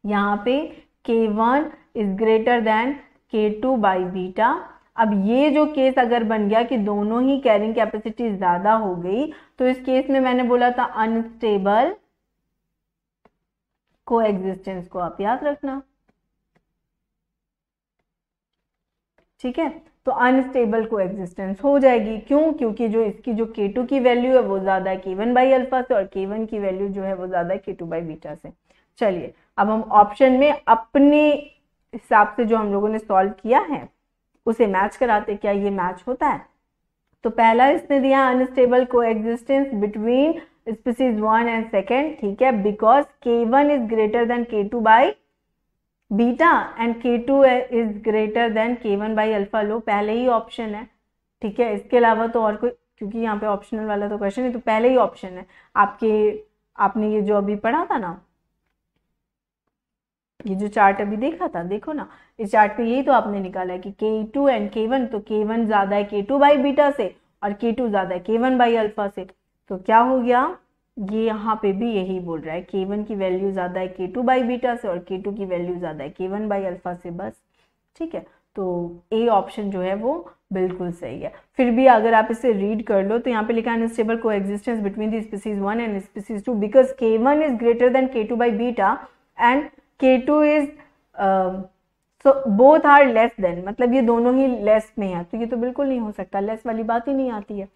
S1: यहाँ पे K1 is greater than K2 by beta. अब ये जो केस अगर बन गया कि दोनों ही कैरिंग कैपेसिटी ज़्यादा हो गई, तो इस केस में मैंने बोला था अनस्टेबल कोएग्जिस्टेंस को आप याद रखना। ठीक है, तो अनस्टेबल कोएग्जिस्टेंस हो जाएगी, क्यों, क्योंकि जो इसकी जो K2 की वैल्यू है वो ज़्यादा है K1 बाई अल्फा से, और K1 की वैल्यू जो है वो ज़्यादा है K2 बाई बीटा से। चलिए अब हम ऑप्शन में अपने हिसाब से जो हम लोगों ने सॉल्व किया है उसे मैच कराते, क्या ये मैच होता है। तो पहला इसने दिया unstable coexistence between species 1 and second. ठीक है, because K1 is greater than K2 by beta and K2 is greater than K1 by alpha. लो पहले ही ऑप्शन है। ठीक है, इसके अलावा तो और कोई, क्योंकि यहाँ पे ऑप्शनल वाला तो क्वेश्चन है, तो पहले ही ऑप्शन है आपने ये जो अभी पढ़ा था ना, ये जो चार्ट अभी देखा था, देखो ना इस चार्ट पे यही तो आपने निकाला है कि K2 एंड K1, तो K1 ज़्यादा है K2 बाई बीटा से और K2 ज़्यादा है K1 बाई अल्फा से। तो क्या हो गया, ये यहाँ पे भी यही बोल रहा है, K1 की वैल्यू ज़्यादा है K2 बाई बीटा से और K2 की वैल्यू ज़्यादा है K1 बाई अल्फा से, बस। ठीक है, तो ए ऑप्शन जो है वो बिल्कुल सही है। फिर भी अगर आप इसे रीड कर लो तो यहाँ पे लिखा है unstable coexistence between the species 1 and species 2 because K1 is greater than K2 by beta and K2 is so both are less than, मतलब ये दोनों ही लेस में है, तो ये तो बिल्कुल नहीं हो सकता, लेस वाली बात ही नहीं आती है।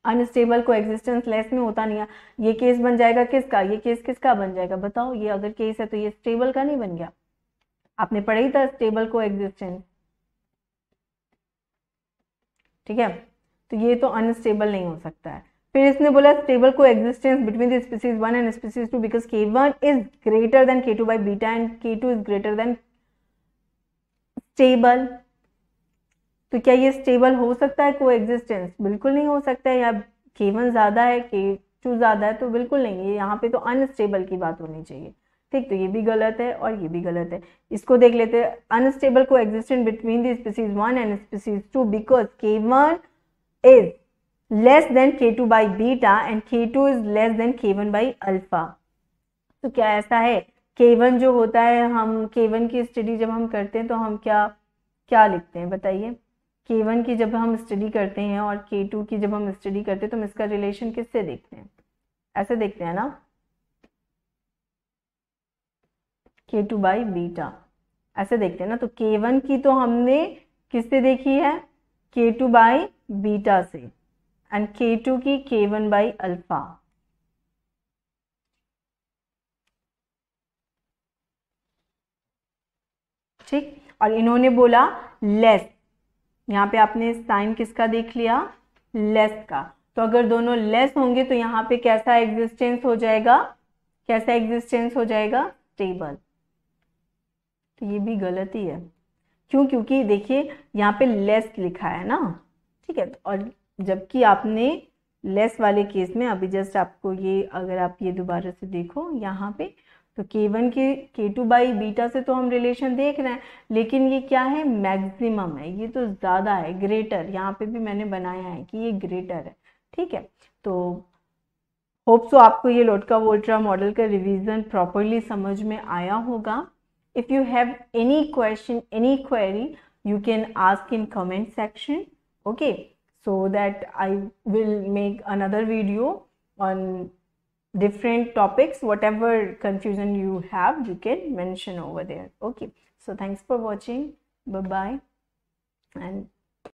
S1: अनस्टेबल कोएग्जिस्टेंस लेस में होता नहीं है। ये केस बन जाएगा किसका, ये केस किसका बन जाएगा बताओ, ये अगर केस है तो ये स्टेबल का नहीं बन गया, आपने पढ़ा ही था स्टेबल कोएग्जिस्टेंस। ठीक है, तो ये तो अनस्टेबल नहीं हो सकता है। फिर इसने बोला stable coexistence between the species 1 and species 2 because K1 is greater than K2 by beta and K2 is greater then stable. तो क्या ये स्टेबल हो सकता है कोएग्जिस्टेंस? बिल्कुल नहीं हो सकता है। या K1 ज्यादा है K2 ज्यादा है, तो बिल्कुल नहीं है, यहाँ पे तो अनस्टेबल की बात होनी चाहिए। ठीक, तो ये भी गलत है और ये भी गलत है। इसको देख लेते हैं, unstable coexistence between the species 1 and species 2 because K1 is less than K2 by beta and K2 is less than K1 by alpha. तो क्या ऐसा है, K1 जो होता है, हम K1 की स्टडी जब हम करते हैं तो हम क्या क्या लिखते हैं बताइए? K1 की जब हम स्टडी करते हैं और K2 की जब हम स्टडी करते हैं तो हम इसका रिलेशन किससे देखते हैं? ऐसे देखते हैं ना, K2 बाई बीटा, ऐसे देखते हैं ना। तो K1 की तो हमने किससे देखी है? K2 बाई बीटा से, एंड K2 की K1 बाई अल्फा। ठीक, और इन्होंने बोला लेस, यहाँ पे आपने साइन किसका देख लिया? लेस का। तो अगर दोनों लेस होंगे तो यहाँ पे कैसा एग्जिस्टेंस हो जाएगा? कैसा एग्जिस्टेंस हो जाएगा? स्टेबल। तो ये भी गलत ही है। क्यों? क्योंकि देखिए यहाँ पे लेस लिखा है ना, ठीक है, और जबकि आपने लेस वाले केस में अभी जस्ट आपको ये, अगर आप ये दोबारा से देखो यहाँ पे, तो K1 के K2 बाई बीटा से तो हम रिलेशन देख रहे हैं, लेकिन ये क्या है? मैक्सिमम है, ये तो ज़्यादा है, ग्रेटर। यहाँ पे भी मैंने बनाया है कि ये ग्रेटर है। ठीक है, तो होप सो आपको ये लोटका वोल्ट्रा मॉडल का रिवीजन प्रॉपरली समझ में आया होगा। If you have any question, any query, you can ask in comment section, okay, so that I will make another video on different topics. Whatever confusion you have, you can mention over there. Okay, so thanks for watching. Bye bye, and